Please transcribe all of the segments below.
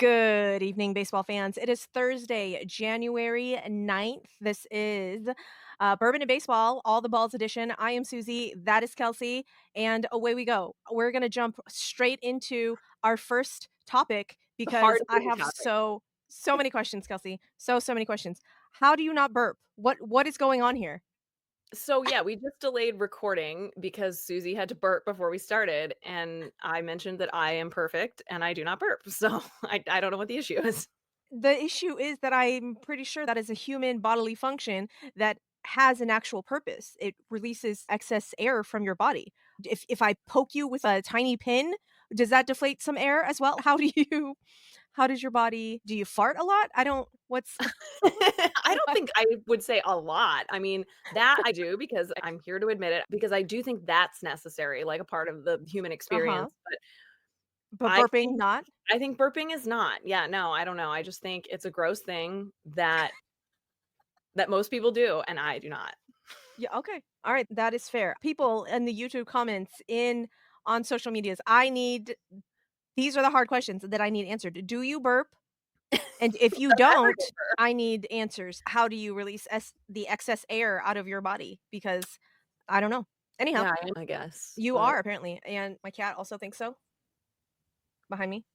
Good evening, baseball fans. It is Thursday, January 9th. This is Bourbon and Baseball, All the Balls edition. I am Suzy. That is Kelsey. And away we go. We're going to jump straight into our first topic because Hard I hitting have topic. so many questions, Kelsey. So many questions. How do you not burp? What is going on here? So, yeah, we just delayed recording because Susie had to burp before we started, and I mentioned that I am perfect and I do not burp. So, I don't know what the issue is. The issue is that I'm pretty sure that is a human bodily function that has an actual purpose. It releases excess air from your body. If I poke you with a tiny pin, does that deflate some air as well? How does your body do you fart a lot? I don't what's I don't what? think I would say a lot. I mean, that I do because I'm here to admit it because I do think that's necessary, like a part of the human Uh-huh. experience. But But I burping think not? I think burping is not. Yeah, no, I don't know. I just think it's a gross thing that most people do and I do not. Yeah, okay. All right, that is fair. People in the YouTube comments in on social medias, I need these are the hard questions that I need answered. Do you burp? And if you I've never don't, I need answers. How do you release the excess air out of your body? Because I don't know. Anyhow, Yeah, I am, I guess, you but are apparently, and my cat also thinks so behind me.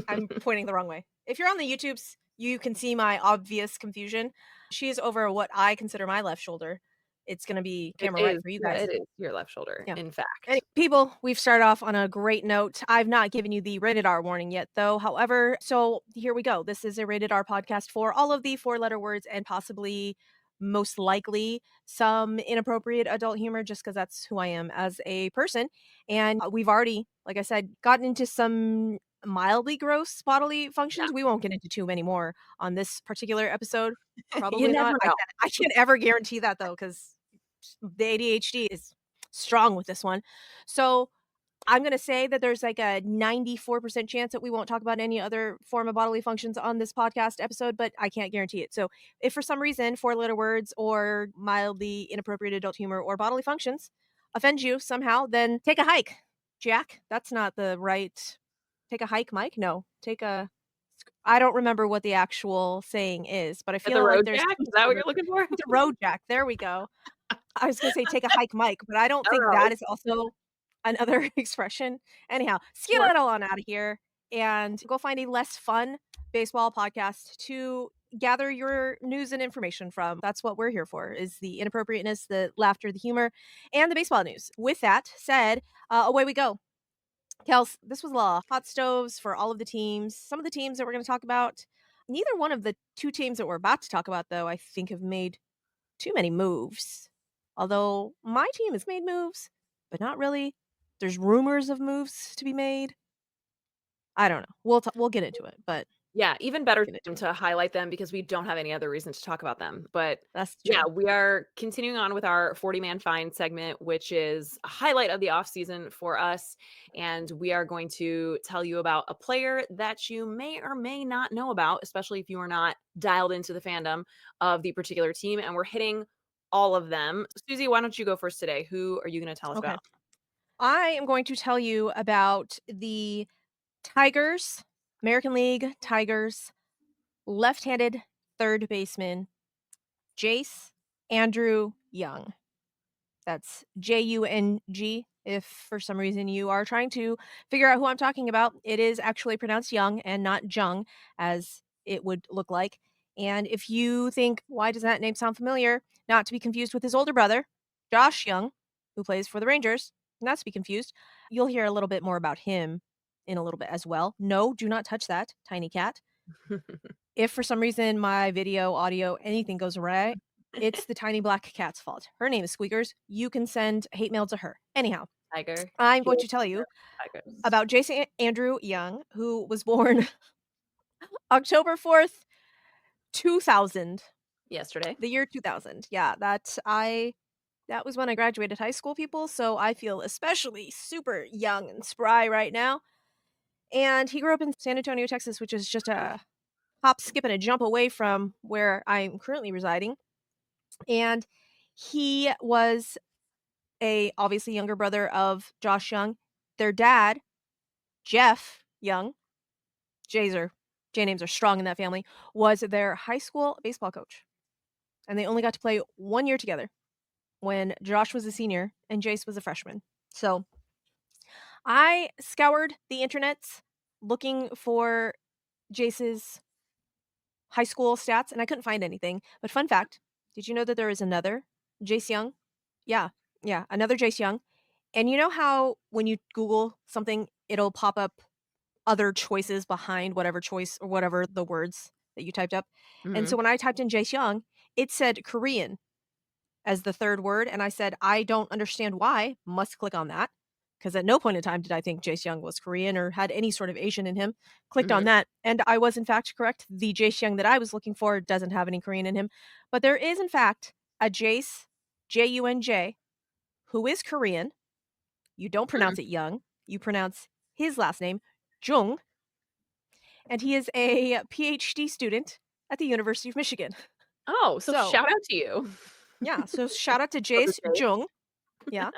I'm pointing the wrong way. If you're on the YouTubes, you can see my obvious confusion. She's over what I consider my left shoulder. It's gonna be It camera right is, for you yeah, guys. it is your left shoulder, Yeah. in Any fact. people, we've started off on a great note. I've not given you the rated R warning yet, though. However, so here we go. This is a rated R podcast for all of the four-letter words and possibly, most likely, some inappropriate adult humor, just because that's who I am as a person. And we've already, like I said, gotten into some mildly gross bodily Yeah, functions. We won't get into too many more on this particular episode. you Probably never not. know. I can't ever guarantee that though, because the ADHD is strong with this one. So I'm gonna say that there's like a 94% chance that we won't talk about any other form of bodily functions on this podcast episode, but I can't guarantee it. So if for some reason four-letter words or mildly inappropriate adult humor or bodily functions offend you somehow, then take a hike. Jack, that's not the right take a hike, Mike? No. I don't remember what the actual saying is, but I At the feel like road there's jack, some is that what sort you're of looking for? the road jack. There we go. I was gonna say take a hike, Mike, but I don't I don't think know, that it's is also another expression. Anyhow, more skedaddle on out of here and go find a less fun baseball podcast to gather your news and information from. That's what we're here for, is the inappropriateness, the laughter, the humor, and the baseball news. With that said, away we go. Kels, this was a lot of hot stoves for all of the teams. Some of the teams that we're gonna talk about, neither one of the two teams that we're about to talk about, though, I think have made too many moves. Although my team has made moves, but not really. There's rumors of moves to be made. I don't know. We'll get into it, but yeah, even better get into it. to highlight them because we don't have any other reason to talk about them, but That's yeah, true. we are continuing on with our 40-man find segment, which is a highlight of the offseason for us, and we are going to tell you about a player that you may or may not know about, especially if you are not dialed into the fandom of the particular team, and we're hitting all of them. Susie, why don't you go first today? Who are you gonna tell us Okay. about? I am going to tell you about the Tigers, American League Tigers, left-handed third baseman, Jace Andrew Young. That's Jung. If for some reason you are trying to figure out who I'm talking about, it is actually pronounced Young and not Jung, as it would look like. And if you think, why does that name sound familiar? Not to be confused with his older brother, Josh Young, who plays for the Rangers, not to be confused. You'll hear a little bit more about him in a little bit as well. No, do not touch that, tiny cat. If for some reason my video, audio, anything goes awry, it's the tiny black cat's fault. Her name is Squeakers. You can send hate mail to her. Anyhow, Tiger. I'm He going was to tell you Tigers. about Jason Andrew Young, who was born October 4th, 2000. Yesterday. The year 2000. Yeah, that was when I graduated high school, people, so I feel especially super young and spry right now. And he grew up in San Antonio, Texas, which is just a hop, skip, and a jump away from where I'm currently residing. And he was a obviously younger brother of Josh Young. Their dad, Jeff Young, Jays are J names are strong in that family, was their high school baseball coach. And they only got to play 1 year together when Josh was a senior and Jace was a freshman. So I scoured the internets looking for Jace's high school stats and I couldn't find anything. But fun fact, did you know that there is another Jace Young? Yeah. Yeah, another Jace Young. And you know how when you Google something, it'll pop up other choices behind whatever choice or whatever the words that you typed up? And so Mhm. when I typed in Jace Young, it said Korean as the third word, and I said, "I don't understand why, must click on that," because at no point in time did I think Jace Young was Korean or had any sort of Asian in him. Clicked on Mhm. that, and I was in fact correct. The Jace Young that I was looking for doesn't have any Korean in him, but there is in fact a Jace, Junj, who is Korean. You don't Mm. pronounce it Young, you pronounce his last name Jung, and he is a PhD student at the University of Michigan. Oh, so So, shout out to you. yeah, so shout out to Brother Jace Jay. Jung. Yeah.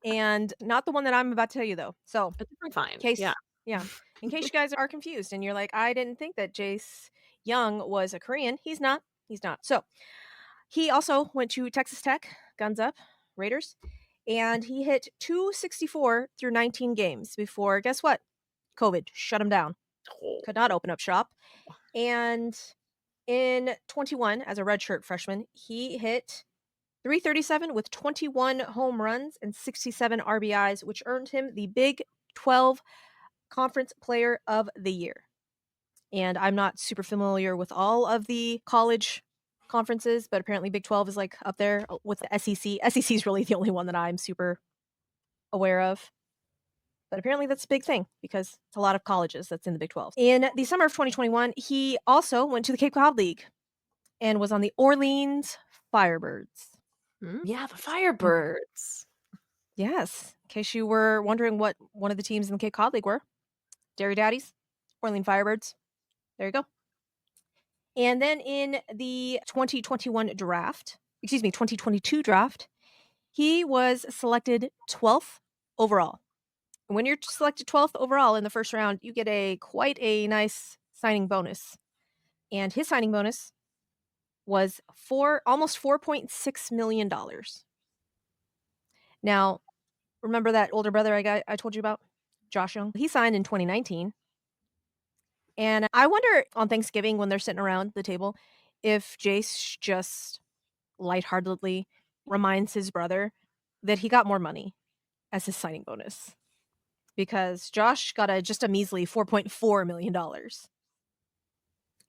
And not the one that I'm about to tell you, though. So, A different find, yeah. case yeah, in case you guys are confused and you're like, "I didn't think that Jace Young was a Korean." He's not. He's not. So, he also went to Texas Tech, guns up, Raiders, and he hit 264 through 19 games before, guess what? COVID shut him down. Could not Oh. open up shop. And in 21, as a redshirt freshman, he hit 337 with 21 home runs and 67 RBIs, which earned him the Big 12 Conference Player of the Year. And I'm not super familiar with all of the college conferences, but apparently Big 12 is like up there with the SEC. SEC is really the only one that I'm super aware of. But apparently that's a big thing because it's a lot of colleges that's in the Big 12. In the summer of 2021, he also went to the Cape Cod League and was on the Orleans Firebirds. Yeah, the Mm, Firebirds. yes, in case you were wondering what one of the teams in the Cape Cod League were. Dairy Daddies, Orleans Firebirds. There you go. And then in the 2021 draft, 2022 draft, he was selected 12th overall. When you're selected 12th overall in the first round, you get a quite a nice signing bonus. And his signing bonus was almost $4.6 million. Now, remember that older brother I told you about? Josh Young? He signed in 2019. And I wonder on Thanksgiving when they're sitting around the table if Jace just lightheartedly reminds his brother that he got more money as his signing bonus because Josh got just a measly $4.4 million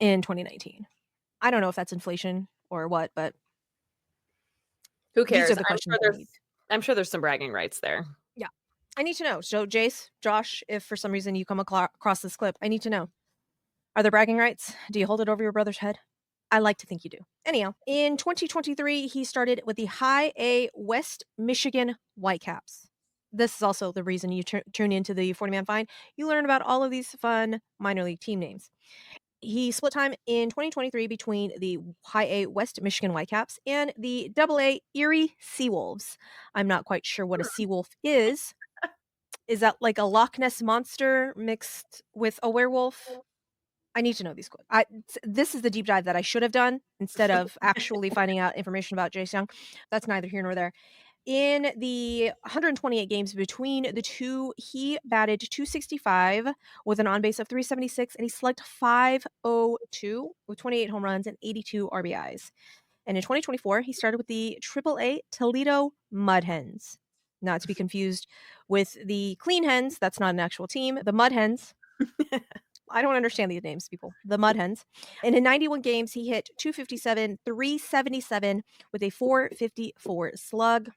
in 2019. I don't know if that's inflation or what, but Who these are cares? the I'm questions sure I need. there's some bragging rights there. Yeah. I need to know. So, Jace, Josh, if for some reason you come across this clip, I need to know. Are there bragging rights? Do you hold it over your brother's head? I like to think you do. Anyhow, in 2023, he started with the High A West Michigan Whitecaps. This is also the reason you tune into the 40 Man Find. You learn about all of these fun minor league team names. He split time in 2023 between the High A West Michigan Whitecaps and the Double A Erie Seawolves. I'm not quite sure what a seawolf is. Is that like a Loch Ness monster mixed with a werewolf? I need to know these this is the deep dive that I should have done instead of actually finding out information about Jace Young. That's neither here nor there. In the 128 games between the two, he batted 265 with an on base of 376, and he slugged 502 with 28 home runs and 82 RBIs. And in 2024, he started with the AAA Toledo Mud Hens. Not to be confused with the Clean Hens. That's not an actual team. The Mud Hens. I don't understand these names, people. The Mud Hens. And in 91 games, he hit 257, 377 with a 454 slug.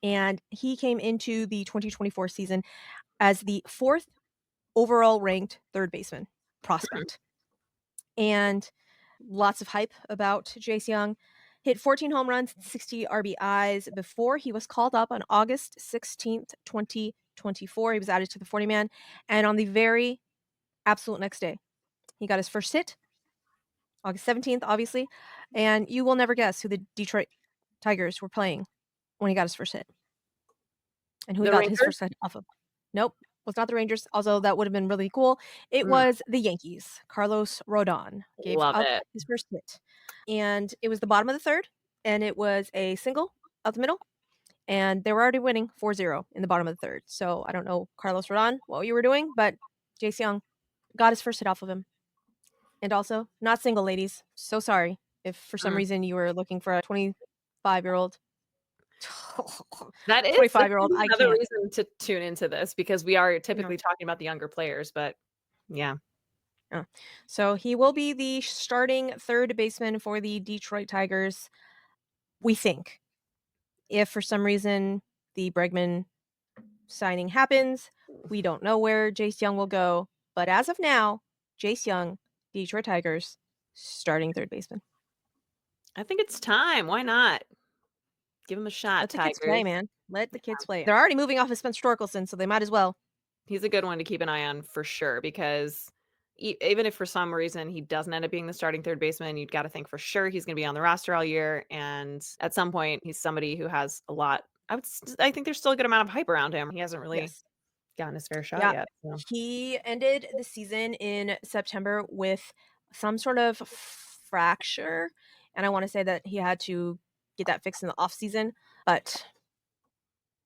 And he came into the 2024 season as the fourth overall ranked third baseman prospect. And lots of hype about Jace Young. Hit 14 home runs, 60 RBIs before he was called up on August 16th, 2024. He was added to the 40 man. And on the very absolute next day, he got his first hit, August 17th, obviously. And you will never guess who the Detroit Tigers were playing when he got his first hit and who he The got his Rangers? first hit off of. Nope. Was not the Rangers, although that would have been really cool. It Mm, was the Yankees. Carlos Rodon gave love up it. his first hit, and it was the bottom of the 3rd, and it was a single out the middle, and they were already winning 4-0 in the bottom of the 3rd. So I don't know, Carlos Rodon, what you were doing, but Jace Young got his first hit off of him. And also, not single, ladies. So sorry if for some Mm. reason you were looking for a 25-year-old. That's 25-year-old, maybe I another can't. reason to tune into this because we are No. typically talking about the younger players, but yeah. Oh. So he will be the starting third baseman for the Detroit Tigers, we think. If for some reason the Bregman signing happens, we don't know where Jace Young will go. But as of now, Jace Young, Detroit Tigers, starting third baseman. I think it's time. Why not? Give him a shot, Let the kids play, Tigers. man. Let the kids play. They're already moving off of Spencer Torkelson, so they might as well. He's a good one to keep an eye on for sure because even if for some reason he doesn't end up being the starting third baseman, you've got to think for sure he's going to be on the roster all year. And at some point, he's somebody who has a lot. I think there's still a good amount of hype around him. He hasn't really Yes. gotten his fair shot Yeah. yet. So. He ended the season in September with some sort of fracture, and I wanna say that he had to get that fixed in the off season, but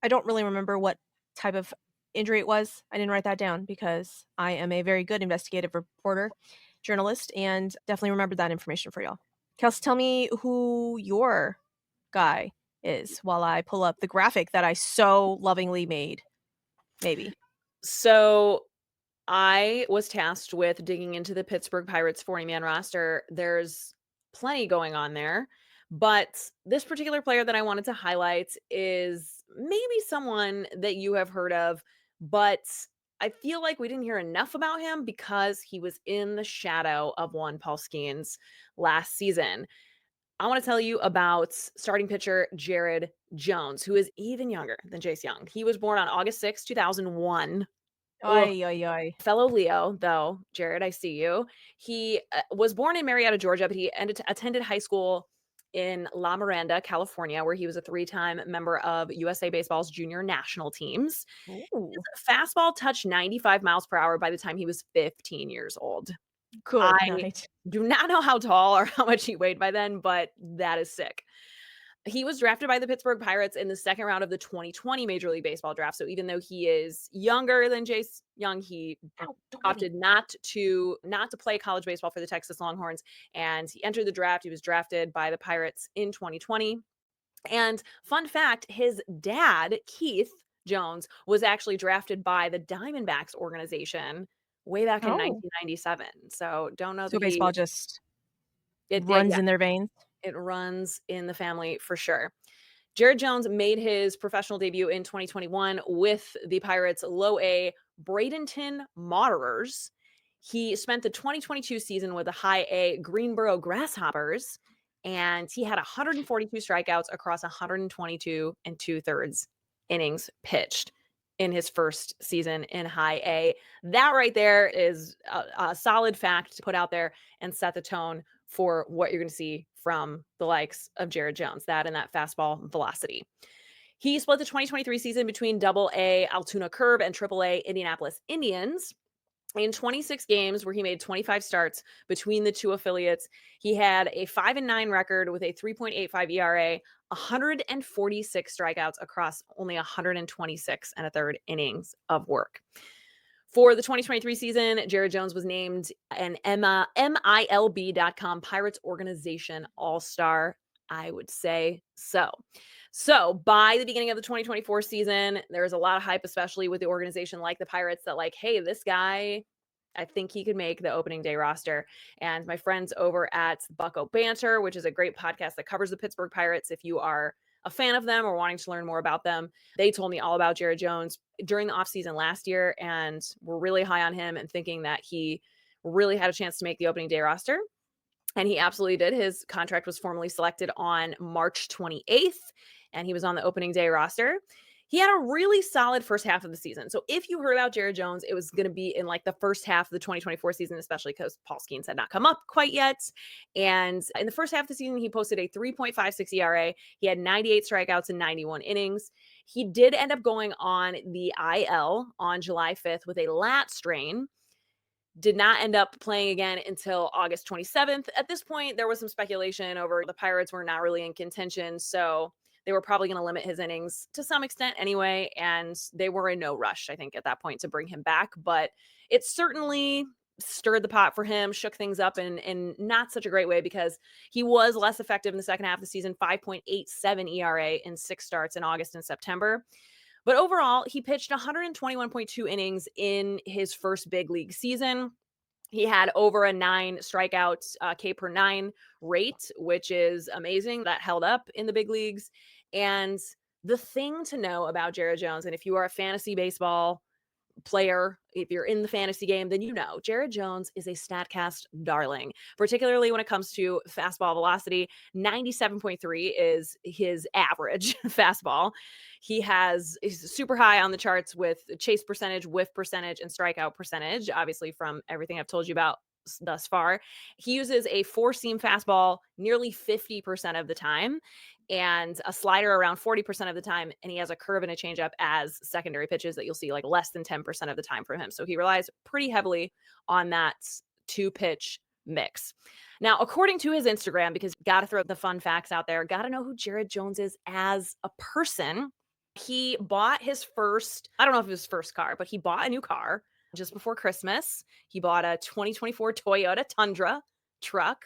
I don't really remember what type of injury it was. I didn't write that down because I am a very good investigative reporter, journalist, and definitely remembered that information for y'all. Kelsey, tell me who your guy is while I pull up the graphic that I so lovingly made, maybe. So I was tasked with digging into the Pittsburgh Pirates 40-man roster. There's plenty going on there, but this particular player that I wanted to highlight is maybe someone that you have heard of, but I feel like we didn't hear enough about him because he was in the shadow of one Paul Skeens last season. I want to tell you about starting pitcher Jared Jones, who is even younger than Jace Young. He was born on August 6th, 2001. Ay, ay, ay. Fellow Leo, though, Jared, I see you. He was born in Marietta, Georgia, but he attended high school in La Miranda, California, where he was a 3-time member of USA Baseball's junior national teams. Ooh, His fastball touched 95 miles per hour by the time he was 15 years old. good I night. do not know how tall or how much he weighed by then, but that is sick. He was drafted by the Pittsburgh Pirates in the second round of the 2020 Major League Baseball draft. So even though he is younger than Jace Young, he Ow, don't hit me. opted not to play college baseball for the Texas Longhorns, and he entered the draft. He was drafted by the Pirates in 2020. And fun fact, his dad, Keith Jones, was actually drafted by the Diamondbacks organization way back in Oh. 1997. So don't know So that he baseball just yeah, runs in their veins? it runs in the family for sure. Jared Jones made his professional debut in 2021 with the Pirates' low A Bradenton Mauderers. He spent the 2022 season with the high A Greenboro Grasshoppers, and he had 142 strikeouts across 122 and 2/3 innings pitched in his first season in high A. That right there is a solid fact to put out there and set the tone for what you're going to see from the likes of Jared Jones, that and that fastball velocity. He split the 2023 season between Double A Altoona Curve and Triple A Indianapolis Indians. In 26 games where he made 25 starts between the two affiliates, he had a 5-9 record with a 3.85 ERA, 146 strikeouts across only 126 and a third innings of work. For the 2023 season, Jared Jones was named an MILB.com Pirates Organization All-Star. I would say so. So by the beginning of the 2024 season, there was a lot of hype, especially with the organization like the Pirates, that like, hey, this guy, I think he could make the opening day roster. And my friends over at Bucko Banter, which is a great podcast that covers the Pittsburgh Pirates, if you are a fan of them or wanting to learn more about them, they told me all about Jared Jones during the offseason last year and were really high on him and thinking that he really had a chance to make the opening day roster. And he absolutely did. His contract was formally selected on March 28th, and he was on the opening day roster. He had a really solid first half of the season. So if you heard about Jared Jones, it was going to be in like the first half of the 2024 season, especially because Paul Skeens had not come up quite yet. And in the first half of the season, he posted a 3.56 ERA. He had 98 strikeouts in 91 innings. He did end up going on the IL on July 5th with a lat strain. Did not end up playing again until August 27th. At this point, there was some speculation over the Pirates were not really in contention, so they were probably going to limit his innings to some extent anyway, and they were in no rush, I think, at that point to bring him back. But it certainly stirred the pot for him, shook things up in not such a great way because he was less effective in the second half of the season, 5.87 ERA in 6 starts in August and September. But overall, he pitched 121.2 innings in his first big league season. He had over a 9 strikeouts K per 9 rate, which is amazing. That held up in the big leagues. And the thing to know about Jared Jones, and if you are a fantasy baseball player, if you're in the fantasy game, then you know Jared Jones is a StatCast darling, particularly when it comes to fastball velocity. 97.3 is his average fastball. He's super high on the charts with chase percentage, whiff percentage, and strikeout percentage, obviously, from everything I've told you about thus far. He uses a four seam fastball nearly 50% of the time and a slider around 40% of the time. And he has a curve and a changeup as secondary pitches that you'll see like less than 10% of the time from him. So he relies pretty heavily on that two pitch mix. Now, according to his Instagram, because got to throw the fun facts out there, got to know who Jared Jones is as a person. He bought his first, I don't know if it was his first car, but he bought a new car just before Christmas. He bought a 2024 Toyota Tundra truck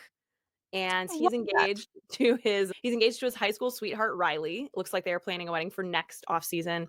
and I love that. he's engaged to his high school sweetheart Riley. Looks like they are planning a wedding for next off season.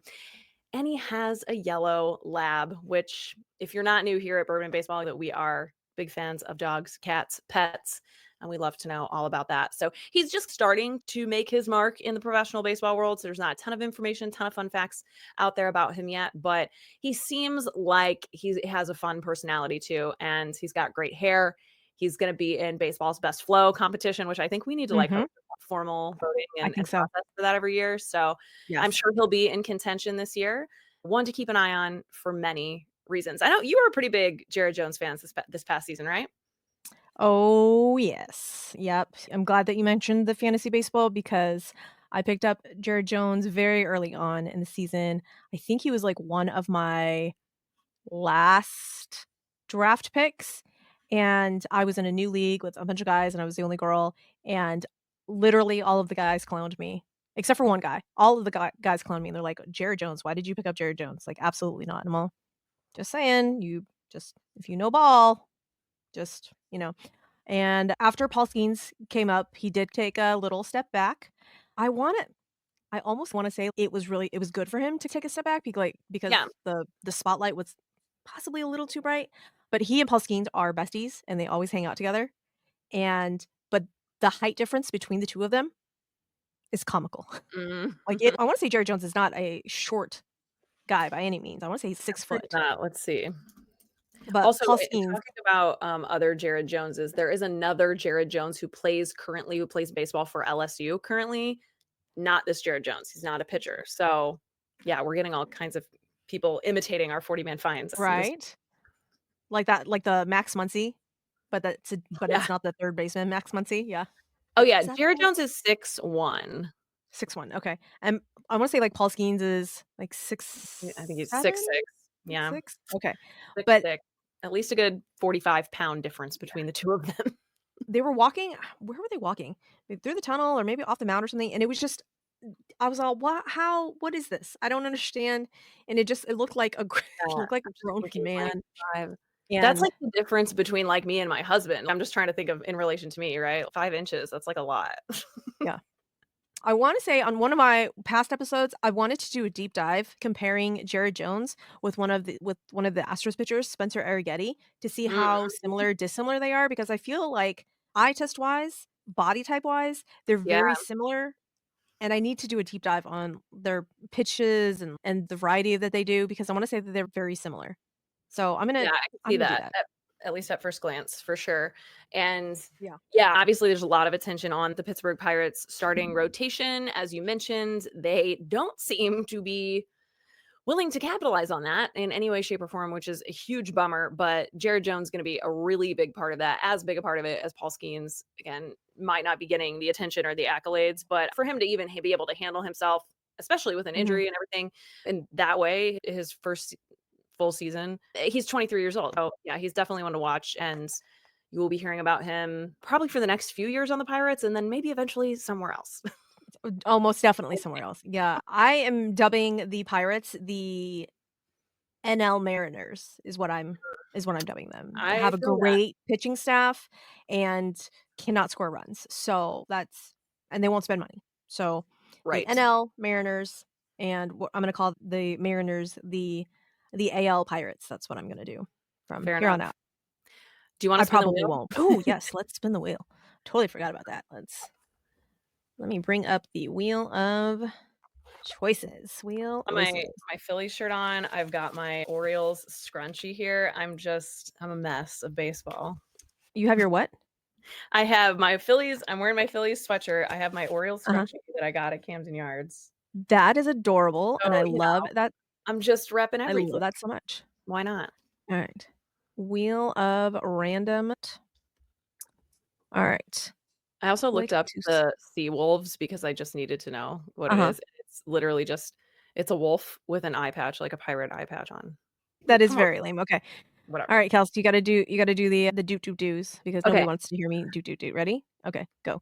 And he has a yellow lab, which if you're not new here at Bourbon and Baseball, that we are big fans of dogs, cats, pets, and we love to know all about that. So he's just starting to make his mark in the professional baseball world. So there's not a ton of information, ton of fun facts out there about him yet, but he seems like he has a fun personality too, and he's got great hair. He's going to be in baseball's best flow competition, which I think we need to like Mhm. host a formal voting I and think so. process for that every year. So I'm Yes. sure he'll be in contention this year. One to keep an eye on for many reasons. I know you were a pretty big Jared Jones fans this past season, right? Oh, yes. Yep. I'm glad that you mentioned the fantasy baseball because I picked up Jared Jones very early on in the season. I think he was like one of my last draft picks, and I was in a new league with a bunch of guys, and I was the only girl, and literally all of the guys clowned me, except for one guy. All of the guys clowned me, and they're like, "Jared Jones, why did you pick up Jared Jones?" Like, absolutely not. And I'm all, just saying, you just if you know ball, just, And after Paul Skeens came up, he did take a little step back. I wanna I almost wanna say it was good for him to take a step back because Yeah. the spotlight was possibly a little too bright, but he and Paul Skeens are besties, and they always hang out together, but the height difference between the 2 of them is comical. Mm. I wanna say Jerry Jones is not a short guy by any means. I wanna say he's 6 Absolutely foot, not. Let's see. but Also, Paul Skeens talking about, other Jared Joneses, there is another Jared Jones who plays baseball for LSU currently, not this Jared Jones. He's not a pitcher. So, yeah, we're getting all kinds of people imitating our 40-man finds this. right? Like the Max Muncy, but Yeah. it's not the 3rd baseman, Max Muncy, yeah. Oh, yeah, Is that the Jared guy? Jones is 6'1". 6'1", okay, and I wanna say, like, Paul Skeens is, like, Yeah, I think he's 6'7", 6'6". six Yeah, six. Okay, but 6'6". At least a good 45-pound difference yeah, between the 2 of them. they were walking where were they walking? Through the tunnel or maybe off the mound or something, and it was just I was all, what is this? I don't understand," and it looked like Yeah, it looked like a I'm just grown looking, man, 25. That's and like the difference between, like, me and my husband. I'm just trying to think of in relation to me, right? 5 inches, that's, like, a lot. yeah. I wanna say on one of my past episodes, I wanted to do a deep dive comparing Jared Jones with one of the Astros pitchers, Spencer Arrighetti, to see how Mhm. similar, dissimilar they are because I feel like eye test wise, body type wise, they're Yeah, very similar, and I need to do a deep dive on their pitches and the variety that they do because I wanna say that they're very similar. So yeah, I can I'm see gonna do that. that. at least at first glance, for sure. And Yeah. yeah, obviously there's a lot of attention on the Pittsburgh Pirates starting rotation. As you mentioned, they don't seem to be willing to capitalize on that in any way, shape, or form, which is a huge bummer. But Jared Jones is going to be a really big part of that, as big a part of it as Paul Skeens. Again, might not be getting the attention or the accolades, but for him to even be able to handle himself, especially with an Mhm. injury and everything, in that way, his first full season, he's 23 years old. So yeah, he's definitely one to watch, and you will be hearing about him probably for the next few years on the Pirates, and then maybe eventually somewhere else. Almost definitely somewhere else. Yeah, I am dubbing the Pirates the NL Mariners is what I'm dubbing them. They I have a feel that. great pitching staff and cannot score runs. So that's and they won't spend money. So the Right. NL Mariners and I'm gonna call the Mariners the AL Pirates. That's what I'm gonna do from Fair here on enough. out. Do you wanna I spin the probably wheel? won't. Oh yes, let's spin the wheel. Totally forgot about that. Let me bring up the wheel of choices. Wheel On choices. my Phillies shirt on, I've got my Orioles scrunchie here. I'm a mess of baseball. You have your what? I have my Phillies I'm wearing my Phillies sweatshirt. I have my Orioles Uh-huh. scrunchie that I got at Camden Yards. That is adorable, and So, you know, I'm just repping I love everything. that so much. Why not? Alright. Wheel of random Alright. I also looked Click up to s the sea wolves because I just needed to know what it Uh-huh. is. It's literally just it's a wolf with an eye patch, like a pirate eye patch on. That Like, is come on, very lame, okay. whatever. Alright, Kelsey, you gotta do the doot doot doos because nobody Okay. wants to hear me doot doot doot. Ready? Okay, go.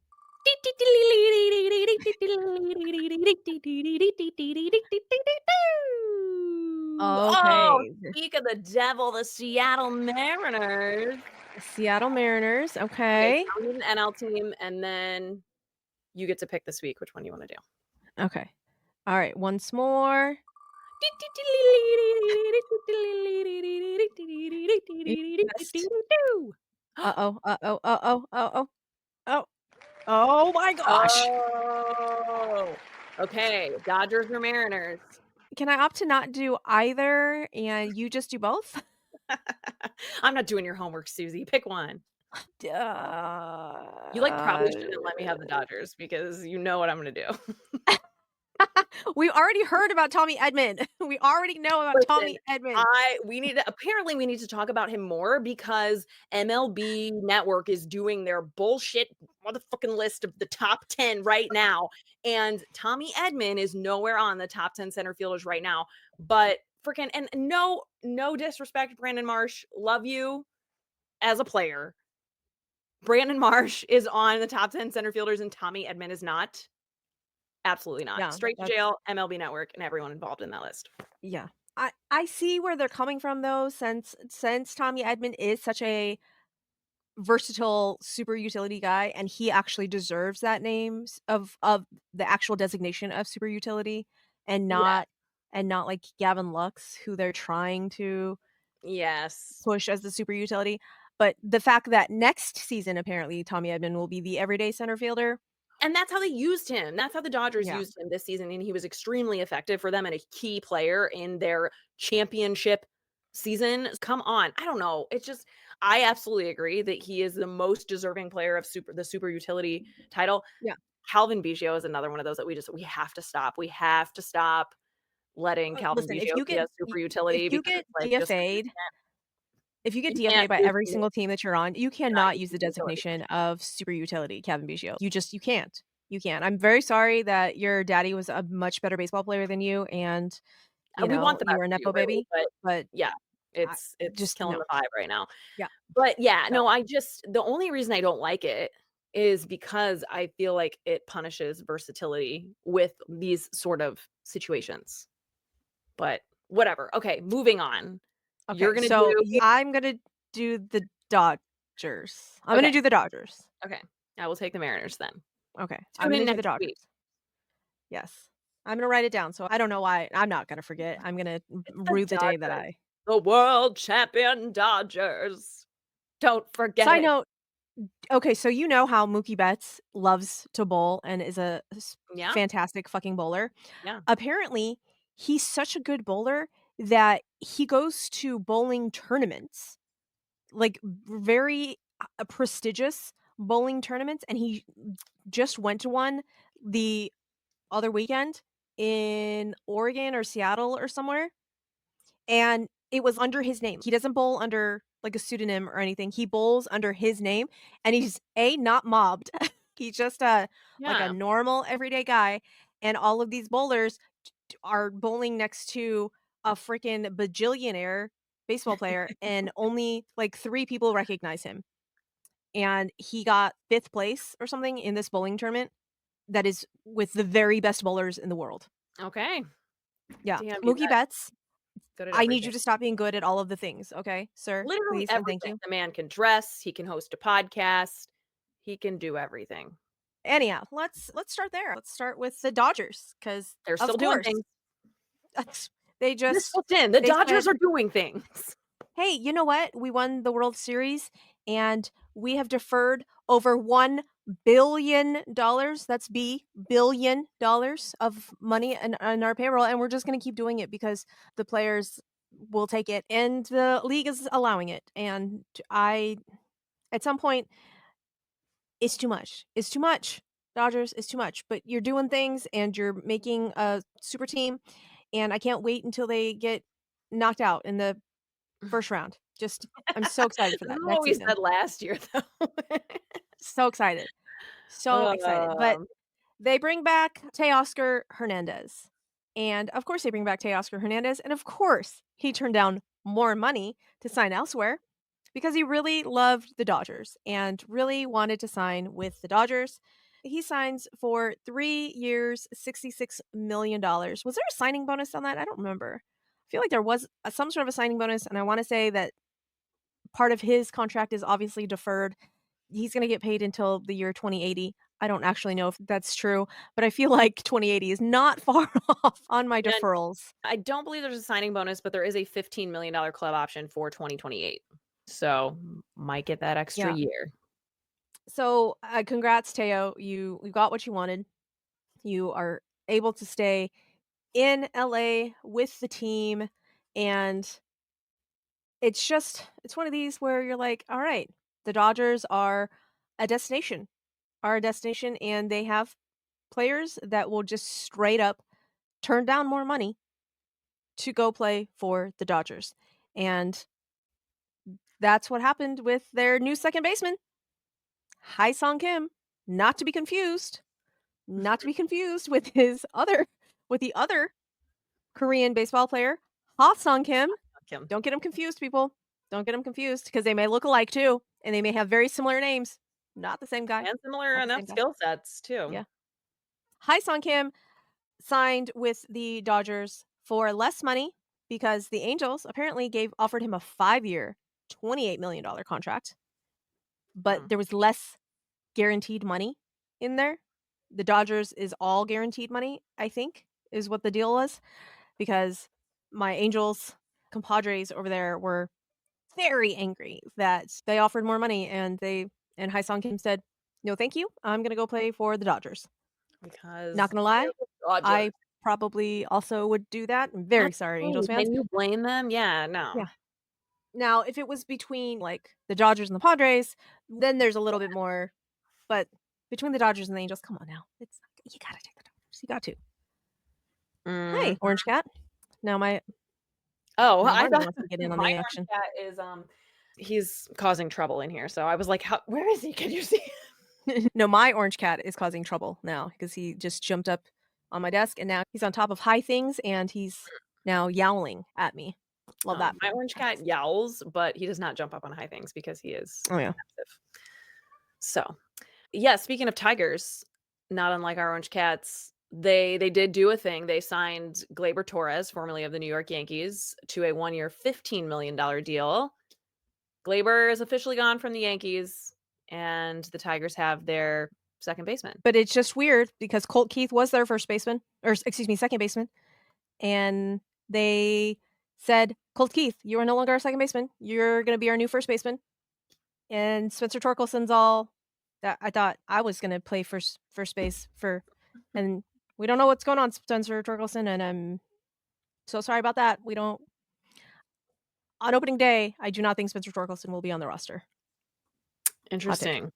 Oh, Okay. speak of the devil, the Seattle Mariners. The Seattle Mariners, Okay, so okay. I'm doing the NL team, and then you get to pick this week which one you wanna do. Okay. Alright, once more. You missed. Uh-oh, uh-oh, uh-oh, uh-oh, oh. Oh my gosh! Oh, okay, Dodgers or Mariners? Can I opt to not do either and you just do both? I'm not doing your homework, Suzy, pick one. You, like, Duh. probably shouldn't let me have the Dodgers because you know what I'm gonna do. We already heard about Tommy Edman. We already know about Listen, Tommy Edman. I we need to apparently we need to talk about him more because MLB Network is doing their bullshit motherfucking list of the top 10 right now, and Tommy Edman is nowhere on the top 10 center fielders right now, but freaking and no disrespect, Brandon Marsh, love you as a player. Brandon Marsh is on the top 10 center fielders and Tommy Edman is not. Absolutely not. Yeah, Straight to that's jail, MLB Network, and everyone involved in that list. yeah. I see where they're coming from though, since Tommy Edman is such a versatile super utility guy and he actually deserves that name of the actual designation of super utility and Yeah. not like Gavin Lux who they're trying to Yes. push as the super utility. But the fact that next season apparently Tommy Edman will be the everyday center fielder. And that's how they used him. That's how the Dodgers Yeah. used him this season, and he was extremely effective for them and a key player in their championship season. Come on. I don't know. It's just I absolutely agree that he is the most deserving player of the super utility title. Yeah. Calvin Biggio is another one of those that we have to stop. We have to stop letting Calvin Listen, Biggio be a super if utility you because get it's like just DFA'd if you get you can't DFA'd by use every him, single team that you're on, you cannot cannot use use the super utility. designation of super utility, Kevin Biggio. You can't. You can't. I'm very sorry that your daddy was a much better baseball player than you and, We want the you best were a for you, nepo really, baby, but but yeah, I it's just killing no. the vibe right now. Yeah. But yeah, No. no, the only reason I don't like it is because I feel like it punishes versatility with these sort of situations. But whatever. Okay, moving on. You're Okay, gonna so do I'm gonna do the Dodgers. I'm gonna okay, do the Dodgers. okay. I will take the Mariners then. Okay, I'm Tune gonna in do the next week. Dodgers. Yes. I'm gonna write it down, so I don't know why I'm not gonna forget. I'm gonna It's the rue the day that Dodgers, I the world champion Dodgers. Don't forget Side it. note, okay, so you know how Mookie Betts loves to bowl and is a Yeah, fantastic fucking bowler. yeah. Apparently, he's such a good bowler that he goes to bowling tournaments, like, very, prestigious bowling tournaments, and he just went to one the other weekend in Oregon or Seattle or somewhere, and it was under his name. He doesn't bowl under, like, a pseudonym or anything. He bowls under his name, and he's, A, not mobbed. He's just like, a Yeah. normal everyday guy, and all of these bowlers are bowling next to a freaking bajillionaire baseball player, and only, like, 3 people recognize him, and he got 5th place or something in this bowling tournament that is with the very best bowlers in the world. Okay. Yeah. Damn, he's Mookie that Betts, good at I need everything. you to stop being good at all of the things, okay, sir? Literally Please and thank everything. you. The man can dress, he can host a podcast, he can do everything. Anyhow, let's start there. Let's start with the Dodgers, because They're of still doing course, things. they This just just in, the they Dodgers said, are doing things. "Hey, you know what? We won the World Series, and we have deferred over $1 billion, that's billion dollars of money on our payroll, and we're just gonna keep doing it because the players will take it, and the league is allowing it." And I at some point, it's too much. It's too much. Dodgers is too much, but you're doing things, and you're making a super team, and I can't wait until they get knocked out in the first round. Just I'm so excited for This that is what next we season. said last year, though. So excited. So excited. But Um, they bring back Teoscar Hernandez. And of course they bring back Teoscar Hernandez, and of course he turned down more money to sign elsewhere because he really loved the Dodgers and really wanted to sign with the Dodgers. He signs for 3 years, $66 million. Was there a signing bonus on that? I don't remember. I feel like there was some sort of a signing bonus, and I want to say that part of his contract is obviously deferred. He's gonna get paid until the year 2080. I don't actually know if that's true, but I feel like 2080 is not far off on my and deferrals. I don't believe there's a signing bonus, but there is a $15 million club option for 2028. So, might get that extra Yeah. year. So, congrats, Teo. You got what you wanted. You are able to stay in LA with the team, and it's one of these where you're like, "All right, the Dodgers are a destination, and they have players that will just straight up turn down more money to go play for the Dodgers." And that's what happened with their new second baseman, Sung Kim, not to be confused, not to be confused with the other Korean baseball player, Sung Kim. Kim. Don't get them confused, people. Don't get them confused because they may look alike too, and they may have very similar names. Not the same guy. And similar Not the enough same guy. skill sets too. Yeah. Sung Kim signed with the Dodgers for less money because the Angels apparently gave offered him a 5-year, $28 million contract, but Hmm. there was less guaranteed money in there. The Dodgers is all guaranteed money, I think, is what the deal was, because my Angels compadres over there were very angry that they offered more money, and Sung Kim said, "No, thank you. I'm gonna go play for the Dodgers." Not Because gonna they're lie, the Dodgers. I probably also would do that. I'm very sorry, Angels Absolutely. fans. Can you blame them? Yeah, no. Yeah. Now, if it was between, like, the Dodgers and the Padres, then there's a little bit more, but between the Dodgers and the Angels, come on now. It's you gotta take the Dodgers. You got to. Mhm. Hi, Orange Cat. Now my Oh, now I Barney thought wants to get in on my the orange action. cat is, he's causing trouble in here, so I was like, "How where is he? Can you see?" No, my orange cat is causing trouble now because he just jumped up on my desk, and now he's on top of high things, and he's now yowling at me. Love that for My him. orange cat yowls, but he does not jump up on high things because he is Oh, yeah. massive. So, yeah, speaking of tigers, not unlike our orange cats, they did do a thing. They signed Gleyber Torres, formerly of the New York Yankees, to a 1-year, $15 million deal. Gleyber is officially gone from the Yankees, and the Tigers have their second baseman. But it's just weird because Colt Keith was their first baseman, or excuse me, second baseman, and they said, "Colt Keith, you are no longer our second baseman. You're gonna be our new first baseman." And Spencer Torkelson's all that I thought I was gonna play first base for, and we don't know what's going on, Spencer Torkelson, and I'm so sorry about that. We don't On opening day, I do not think Spencer Torkelson will be on the roster. Hot take. Interesting.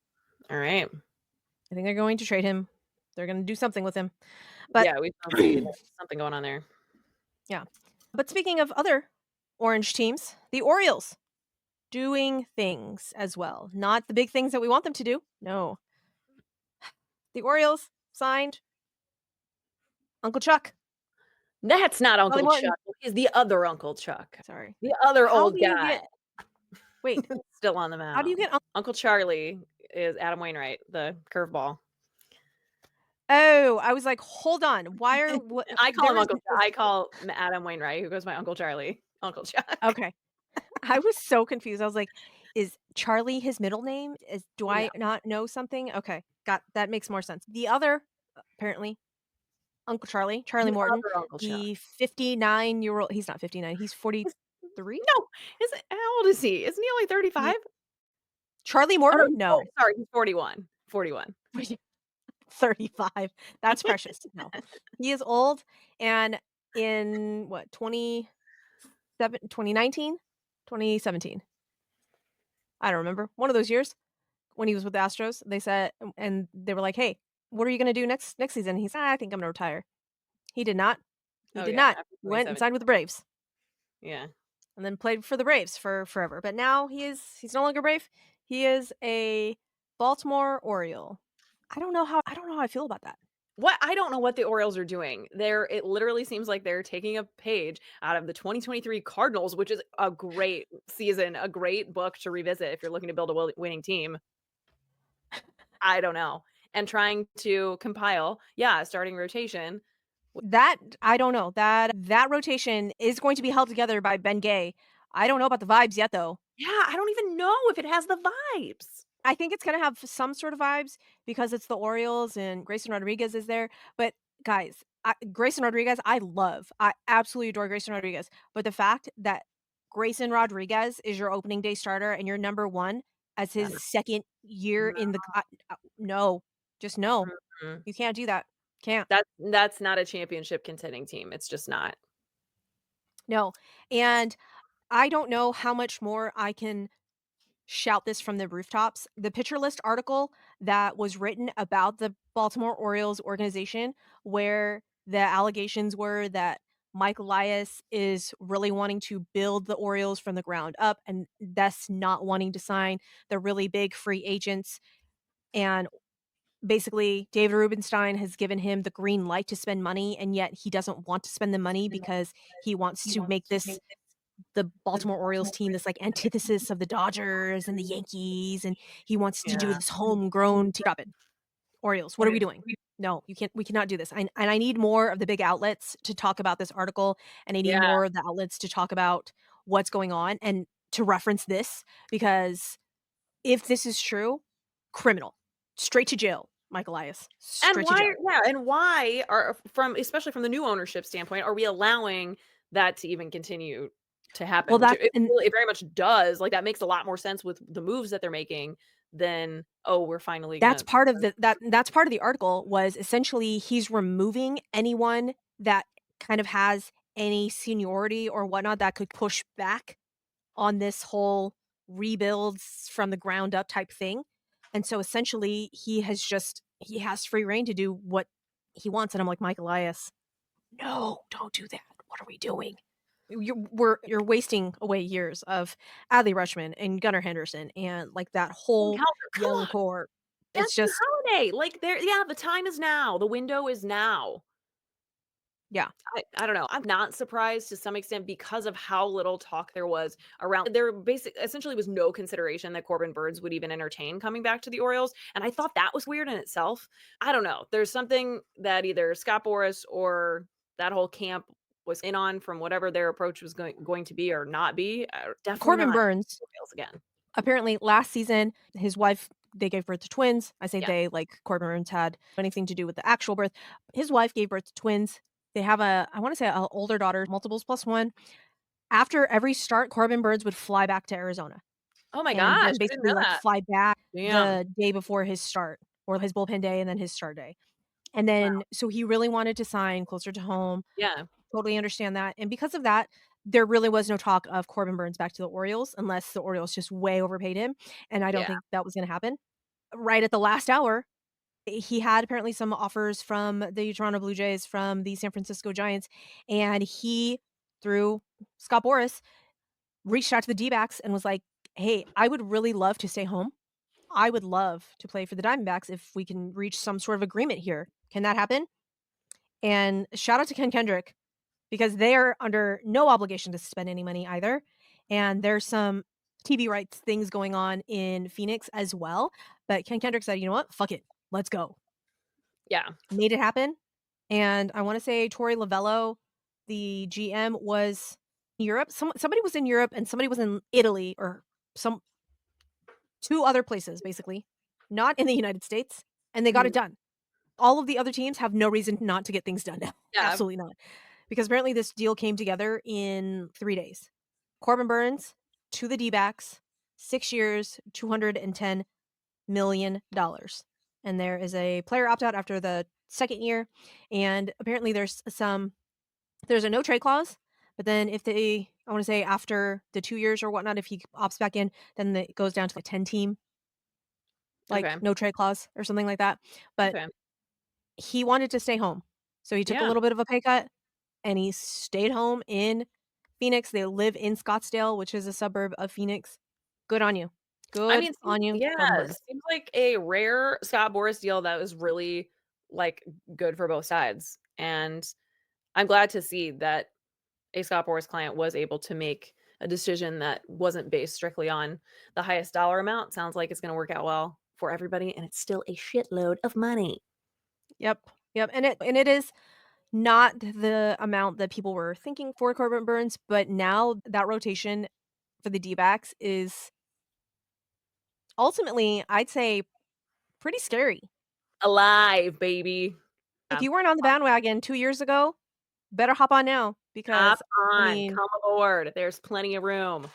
All right. I think they're going to trade him. They're gonna do something with him. But Yeah, we shall see. There's something going on there. yeah. But speaking of other orange teams, the Orioles doing things as well. Not the big things that we want them to do. No. The Orioles signed Uncle Chuck. That's not Charlie Uncle Morton. Chuck. He's the other Uncle Chuck. Sorry. The other How old do you guy get wait, still on the how do you mound. get Uncle Charlie is Adam Wainwright, the curveball. Oh, I was like, "Hold on. Why are what I call him there is Uncle I call Adam Wainwright, who goes by Uncle Charlie, Uncle Chuck. Okay. I was so confused. I was like, "Is Charlie his middle name? Is do No, I not know something?" Okay. Got that makes more sense. The other, apparently, Uncle Charlie, Charlie the Morton, other Uncle Chuck. the 59-year-old he's not 59, he's Is 43? no, is it how old is he? Isn't he only 35? He Charlie Oh, Morton? no, he's 40 No. sorry, he's 41. 41. 35. That's precious. No. He is old, and in what, 2019? 2017. I don't remember. One of those years when he was with the Astros, they said and they were like, "Hey, what are you gonna do next season?" He said, "I think I'm gonna retire." He did not. He Oh, did yeah, not. after He went and 2017. signed with the Braves Yeah. and then played for the Braves for forever. But now he's no longer Brave. He is a Baltimore Oriole. I don't know how I feel about that. What I don't know what the Orioles are doing. It literally seems like they're taking a page out of the 2023 Cardinals, which is a great season, a great book to revisit if you're looking to build a winning team. I don't know. And trying to compile, yeah, a starting rotation. That I don't know. That rotation is going to be held together by Ben Gay. I don't know about the vibes yet though. Yeah, I don't even know if it has the vibes. I think it's gonna have some sort of vibes because it's the Orioles and Grayson Rodriguez is there, but guys, Grayson Rodriguez, I love. I absolutely adore Grayson Rodriguez, but the fact that Grayson Rodriguez is your opening day starter and you're number 1 as Yeah, his 2nd year no. in the no. Just no. Mm-mm. You can't do that. Can't. That's not a championship contending team. It's just not. No. And I don't know how much more I can shout this from the rooftops. The Pitcher List article that was written about the Baltimore Orioles organization, where the allegations were that Mike Elias is really wanting to build the Orioles from the ground up and thus not wanting to sign the really big free agents. And basically, David Rubenstein has given him the green light to spend money, and yet he doesn't want to spend the money because he wants to make this the Baltimore Orioles team, this, like, antithesis of the Dodgers and the Yankees, and he wants to do Yeah. this homegrown stop it. Orioles, what are we doing? No, we cannot do this. I need more of the big outlets to talk about this article, and I need Yeah. more of the outlets to talk about what's going on and to reference this, because if this is true, criminal. Straight to jail, Mike Elias. And Straight to why jail. yeah, and why are from especially from the new ownership standpoint, are we allowing that to even continue to Well, happen? Which that it and really it very much does, like, that makes a lot more sense with the moves that they're making than, "Oh, we're finally That's gonna" part of that's part of the article was essentially he's removing anyone that kind of has any seniority or whatnot that could push back on this whole rebuilds from the ground up type thing. And so essentially he has free reign to do what he wants. And I'm like, Mike Elias, no, don't do that. What are we doing? You're wasting away years of Adley Rutschman and Gunnar Henderson and like that and whole Calder, come young on, core. It's Justin just Holiday, like, there yeah, the time is now, the window is now. yeah. I don't know. I'm not surprised to some extent because of how little talk there was around there essentially was no consideration that Corbin Burns would even entertain coming back to the Orioles, and I thought that was weird in itself. I don't know. There's something that either Scott Boras or that whole camp was in on from whatever their approach was going to be or not be. Definitely Corbin not Burns, Orioles again. apparently last season, his wife they gave birth to twins. I say Yeah. they, like Corbin Burns had anything to do with the actual birth. His wife gave birth to twins. They have I wanna say a older daughter, multiples plus 1. After every start, Corbin Burns would fly back to Arizona Oh my and gosh, then I didn't know basically, like, that. fly back Damn. the day before his start or his bullpen day and then his start day. And then Wow. so he really wanted to sign closer to home. Yeah. Totally understand that, and because of that, there really was no talk of Corbin Burns back to the Orioles unless the Orioles just way overpaid him, and I don't Yeah. think that was gonna happen. Right at the last hour, he had apparently some offers from the Toronto Blue Jays, from the San Francisco Giants, and he, through Scott Boras, reached out to the D-backs and was like, "Hey, I would really love to stay home. I would love to play for the Diamondbacks if we can reach some sort of agreement here. Can that happen?" And shout out to Ken Kendrick because they are under no obligation to spend any money either. And there's some TV rights things going on in Phoenix as well. But Ken Kendrick said, you know what? Fuck it. Let's go. Yeah. Made it happen. And I want to say Torey Lavello, the GM, was in Europe. Somebody was in Europe and somebody was in Italy or some two other places, basically, not in the United States. And they got Mhm. it done. All of the other teams have no reason not to get things done now. Yeah. Absolutely not. Because apparently this deal came together in 3 days. Corbin Burns to the D-backs, 6 years, $210 million. And there is a player opt-out after the 2nd year, and apparently there's a no trade clause, but then if they I wanna say after the 2 years or whatnot, if he opts back in, then it goes down to, like, 10 team, like, Okay. no trade clause or something like that. But Okay. he wanted to stay home. So he took a Yeah. little bit of a pay cut, and he stayed home in Phoenix. They live in Scottsdale, which is a suburb of Phoenix. Good on you. I Good mean, on you, yeah, Corbin Burns. seems like a rare Scott Boras deal that was really, like, good for both sides, and I'm glad to see that a Scott Boras client was able to make a decision that wasn't based strictly on the highest dollar amount. Sounds like it's gonna work out well for everybody, and it's still a shitload of money. Yep. Yep, and it is not the amount that people were thinking for Corbin Burns, but now that rotation for the D-backs is ultimately, I'd say, pretty scary. Alive, baby. If Yeah. you weren't on the bandwagon 2 years ago, better hop on now Hop because, I on, mean, come aboard, there's plenty of room.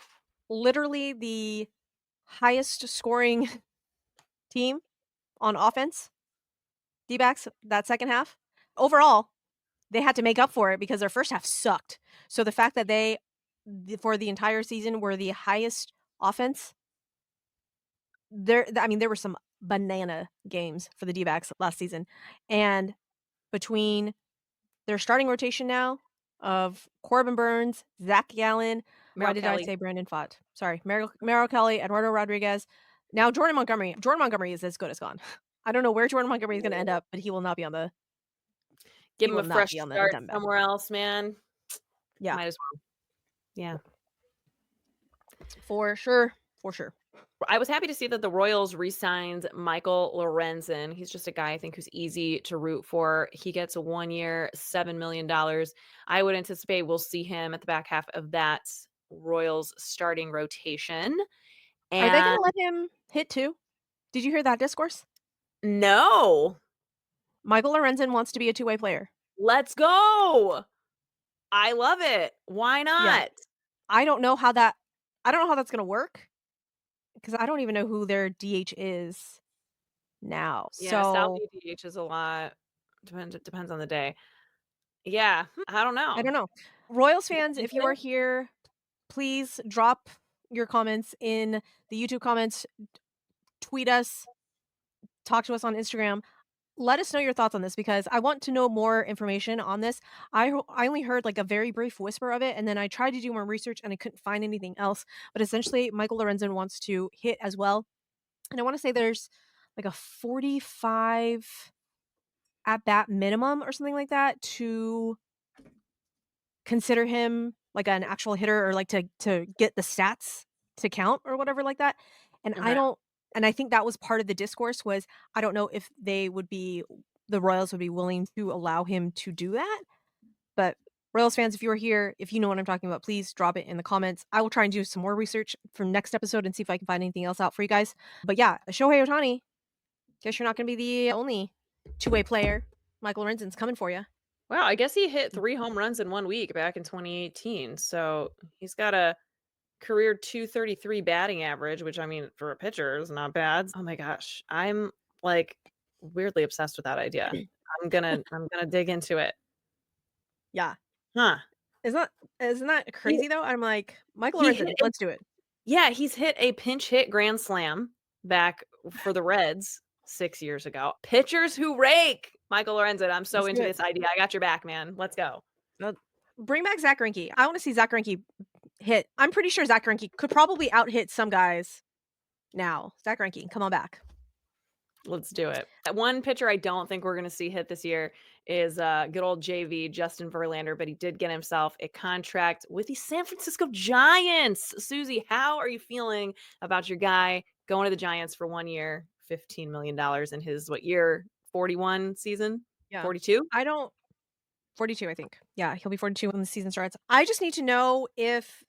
literally the highest scoring team on offense, D-backs, that second half. Overall, they had to make up for it because their first half sucked. So the fact that for the entire season, were the highest offense, there were some banana games for the D-backs last season. And between their starting rotation now of Corbin Burns, Zach Gallen, why Merrill did I Kelly. say Brandon Pfaadt? Sorry, Merrill Kelly, Eduardo Rodriguez. Now Jordan Montgomery. Jordan Montgomery is as good as gone. I don't know where Jordan Montgomery is gonna end up, but Give he him will a not fresh be on the start Diamondbacks. somewhere else, man. Yeah, Might as well. Yeah. for sure, for sure. I was happy to see that the Royals re-signed Michael Lorenzen. He's just a guy I think who's easy to root for. He gets a 1 year, $7 million. I would anticipate we'll see him at the back half of that Royals starting rotation. Are they And gonna let him hit too? Did you hear that discourse? no, Michael Lorenzen wants to be a two-way player. let's go. I love it. Why Yeah. not? I don't know how that's gonna work because I don't even know who their DH is now. Yeah, So, Southie DH is a lot. Depends on the day. Yeah, I don't I know. don't know. Royals Look fans, if into you are it. here, please drop your comments in the YouTube comments, tweet us, talk to us on Instagram. Let us know your thoughts on this because I want to know more information on this. I only heard, like, a very brief whisper of it, and then I tried to do more research, and I couldn't find anything else, but essentially, Michael Lorenzen wants to hit as well, and I wanna say there's, like, a 45 at bat minimum or something like that to consider him like an actual hitter or like to get the stats to count or whatever like that. And I Okay. don't and I think that was part of the discourse was I don't know if the Royals would be willing to allow him to do that. But Royals fans, if you are here, if you know what I'm talking about, please drop it in the comments. I will try and do some more research for next episode and see if I can find anything else out for you guys. But yeah, Shohei Otani, guess you're not going to be the only two-way player. Michael Lorenzen's coming for you. Wow, I guess he hit 3 home runs in 1 week back in 2018, so he's got a career .233 batting average, which, I mean, for a pitcher is not bad. Oh my gosh, I'm, like, weirdly obsessed with that idea. I'm gonna dig into it. Yeah. Huh. Isn't that He crazy though? I'm like, Michael he hit Lorenzen, a let's do it. yeah, he's hit a pinch hit grand slam back for the Reds 6 years ago. Pitchers who rake! Michael Lorenzen, I'm so Let's do into it. this idea. I got your back, man. Let's go. Uh, Bring back Zach Greinke. I wanna see Zach Greinke hit. I'm pretty sure Zach Greinke could probably out-hit some guys now. Zach Greinke, come on back. Let's do it. One pitcher I don't think we're gonna see hit this year is, good old JV, Justin Verlander, but he did get himself a contract with the San Francisco Giants. Suzy, how are you feeling about your guy going to the Giants for 1 year, $15 million in his what year, 41 season? Yeah. 42? I don't 42, I think. Yeah, he'll be 42 when the season starts. I just need to know if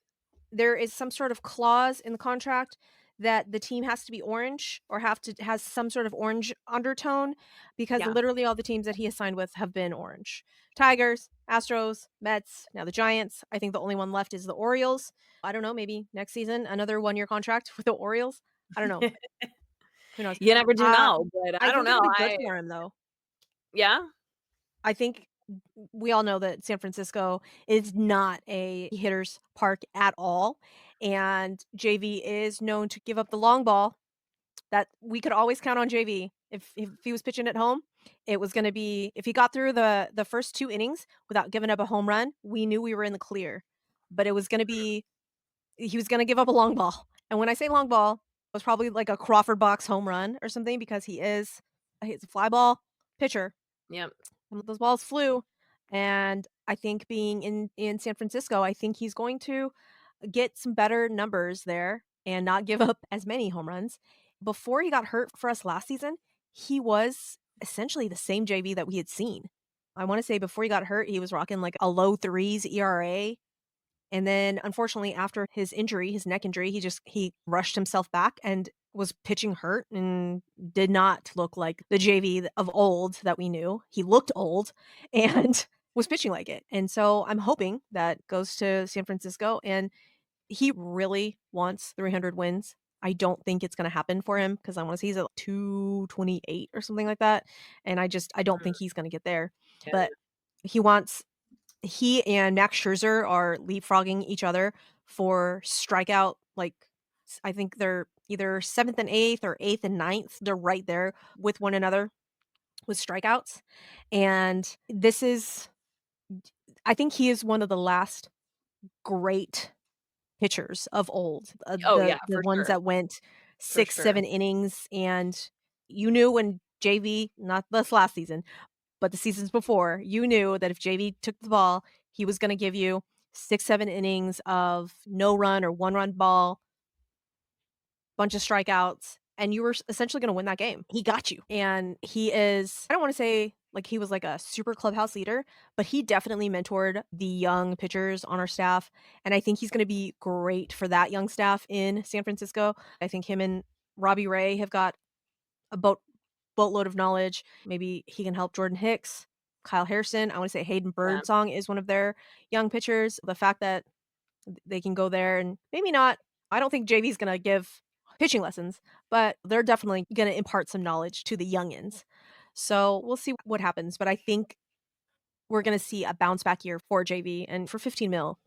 there is some sort of clause in the contract that the team has to be orange or has some sort of orange undertone because Yeah. literally all the teams that he has signed with have been orange. Tigers, Astros, Mets, now the Giants. I think the only one left is the Orioles. I don't know, maybe next season another 1-year contract with the Orioles. I don't know. Who knows? You never do Uh, know, but I I don't think know. it'll be good I for him though. Yeah? I think we all know that San Francisco is not a hitter's park at all, and JV is known to give up the long ball. That we could always count on JV. If he was pitching at home, it was gonna be if he got through the first 2 innings without giving up a home run, we knew we were in the clear. But it was gonna be he was gonna give up a long ball, and when I say long ball, it was probably like a Crawford box home run or something because he's a fly ball pitcher. Yep. Some of those balls flew, and I think being in San Francisco, I think he's going to get some better numbers there and not give up as many home runs. Before he got hurt for us last season, he was essentially the same JV that we had seen. I wanna say before he got hurt, he was rocking, like, a low 3s ERA, and then, unfortunately, after his injury, his neck injury, he rushed himself back and was pitching hurt and did not look like the JV of old that we knew. He looked old and was pitching like it. And so I'm hoping that goes to San Francisco and he really wants 300 wins. I don't think it's gonna happen for him because I wanna say he's at 228 or something like that, and I don't think he's gonna get there. Yeah. But he wants he and Max Scherzer are leapfrogging each other for strikeout, like, I think they're either 7th and 8th or 8th and ninth. They're right there with one another with strikeouts, and this is I think he is one of the last great pitchers of old, Oh, yeah, the for ones sure, that went for 6, sure. 7 innings, and you knew when JV not this last season, but the seasons before, you knew that if JV took the ball, he was gonna give you 6, 7 innings of no run or one-run ball, bunch of strikeouts, and you were essentially gonna win that game. He got you, and he is I don't wanna say, like, he was like a super clubhouse leader, but he definitely mentored the young pitchers on our staff, and I think he's gonna be great for that young staff in San Francisco. I think him and Robbie Ray have got a boatload of knowledge. Maybe he can help Jordan Hicks, Kyle Harrison. I wanna say Hayden Yeah. Birdsong is one of their young pitchers. The fact that they can go there and maybe not I don't think JV's gonna give pitching lessons, but they're definitely gonna impart some knowledge to the youngins. So, we'll see what happens, but I think we're gonna see a bounce back year for JV, and for 15 mil,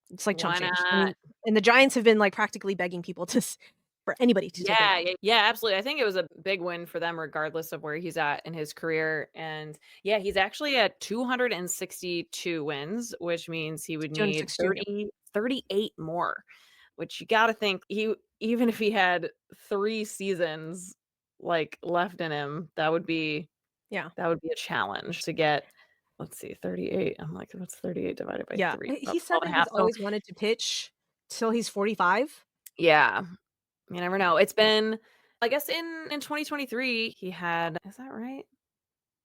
it's like chump Why change. I not? mean, and the Giants have been, like, practically begging people to for anybody to take him Yeah, on. yeah, yeah, absolutely. I think it was a big win for them regardless of where he's at in his career, and, yeah, he's actually at 262 wins, which means he would need 262, yep. 38 more, which you gotta think even if he had 3 seasons, like, left in him, Yeah. that would be a challenge to get let's see, 38, I'm like, "What's 38 divided by Yeah. 3?" He About said 12 that and a he's half. So, always wanted to pitch till he's 45. yeah. You never know. It's been I guess in 2023, he had is that right?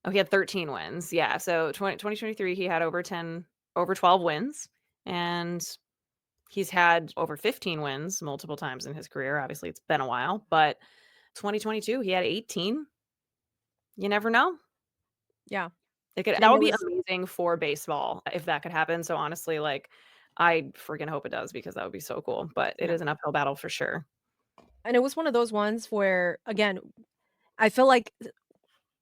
Oh, he had 13 wins. Yeah, so 2023, he had over 12 wins, and he's had over 15 wins multiple times in his career. Obviously, it's been a while, but 2022, he had 18. You never know. Yeah. That And would be amazing for baseball if that could happen. So honestly, like, I freaking hope it does because that would be so cool, but it yeah. is an uphill battle for sure. And it was one of those ones where, again, I feel like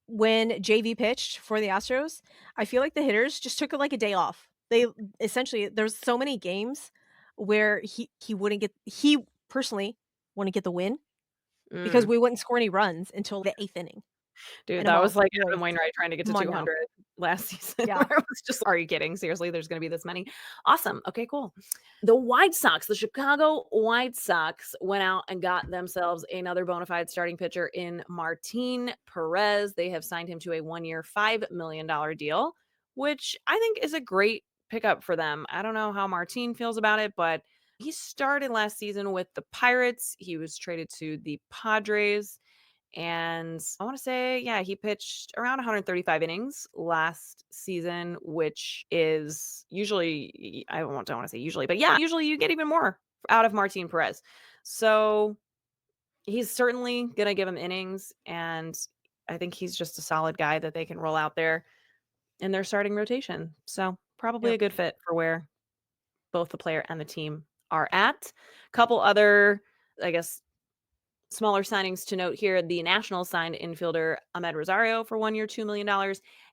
when JV pitched for the Astros, I feel like the hitters just took, like, a day off. They essentially there's so many games where he personally wouldn't get the win because Mm. we wouldn't score any runs until the 8th inning, Dude, and that I'm was all, like Adam "Boys, Wainwright trying to get to come on now." 200 last season where Yeah, I was just, "Are you kidding? Seriously, there's gonna be this many?" Awesome. Okay, cool. The White Sox, the Chicago White Sox went out and got themselves another bona fide starting pitcher in Martin Perez. They have signed him to a 1-year, $5 million deal, which I think is a great pickup for them. I don't know how Martin feels about it, but he started last season with the Pirates. He was traded to the Padres. And I want to say, yeah, he pitched around 135 innings last season, which is usually, don't want to say usually, but yeah, usually you get even more out of Martin Perez. So he's certainly going to give him innings. And I think he's just a solid guy that they can roll out there in their starting rotation. So probably yep, a good fit for where both the player and the team are at. Couple other, I guess, smaller signings to note here, the Nationals signed infielder Ahmed Rosario for 1 year, $2 million,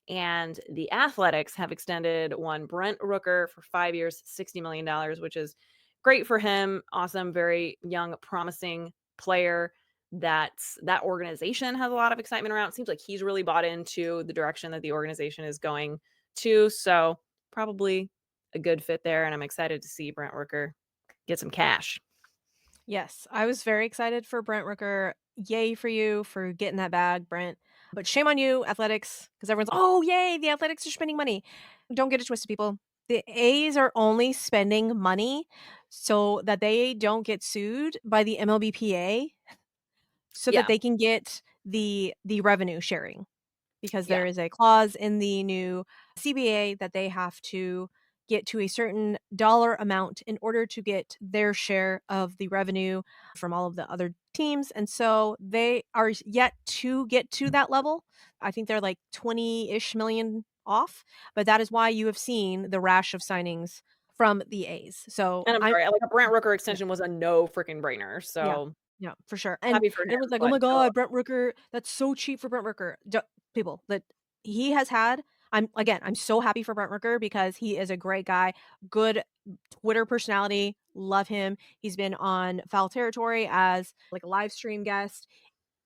and the Athletics have extended one Brent Rooker for 5 years, $60 million, which is great for him. Awesome, very young, promising player that organization has a lot of excitement around. It seems like he's really bought into the direction that the organization is going to, so probably a good fit there, and I'm excited to see Brent Rooker get some cash. yes, I was very excited for Brent Rooker. Yay for you for getting that bag, Brent, but shame on you, Athletics, because everyone's, "Oh, yay, the Athletics are spending money." Don't get it twisted, people. The A's are only spending money so that they don't get sued by the MLBPA so that Yeah, they can get the revenue sharing. Because yeah. there is a clause in the new CBA that they have to get to a certain dollar amount in order to get their share of the revenue from all of the other teams. And so they are yet to get to that level. I think they're like 20-ish million off, but that is why you have seen the rash of signings from the A's. So And I'm I'm sorry, like, a Brent Rooker yeah. extension was a no freaking brainer, Yeah. so Yeah, for sure, and happy for everyone's him, like, "Oh but my still. god, Brent Rooker, that's so cheap for Brent Rooker." People, that he has had I'm so happy for Brent Rooker because he is a great guy, good Twitter personality, love him. He's been on Foul Territory as, like, a live stream guest.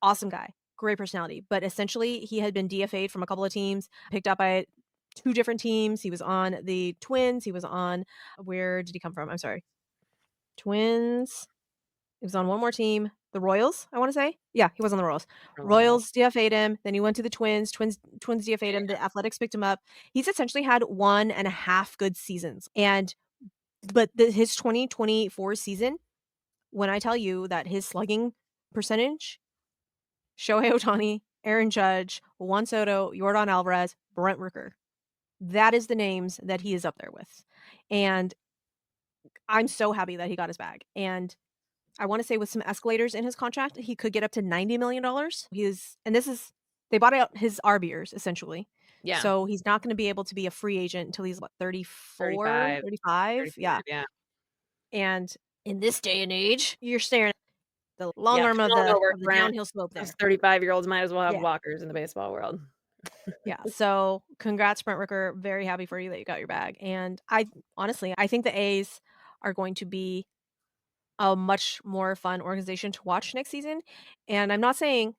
Awesome guy, great personality, but essentially, he had been DFA'd from a couple of teams, picked up by 2 different teams. He was on the Twins, he was on where did he come from? I'm sorry. Twins. He was on one more team, the Royals, I wanna say? Yeah, he was on the Royals. A while. Royals DFA'd him, then he went to the Twins DFA'd him, the Athletics picked him up. He's essentially had 1.5 good seasons, and but his 2024 season, when I tell you that his slugging percentage, Shohei Ohtani, Aaron Judge, Juan Soto, Yordan Alvarez, Brent Rooker, that is the names that he is up there with, and I'm so happy that he got his bag, and I wanna say with some escalators in his contract, he could get up to $90 million. They bought out his arb years, essentially. Yeah, So, he's not gonna be able to be a free agent until he's, what, 34, 35, 35? 35, Yeah, yeah. and in this day and age, you're staring at the long Yeah, arm come on over, of the Brent. downhill slope Those there. 35-year-olds might as well have Yeah, walkers in the baseball world. yeah, so congrats, Brent Rooker, very happy for you that you got your bag, and I think the A's are going to be a much more fun organization to watch next season, and I'm not saying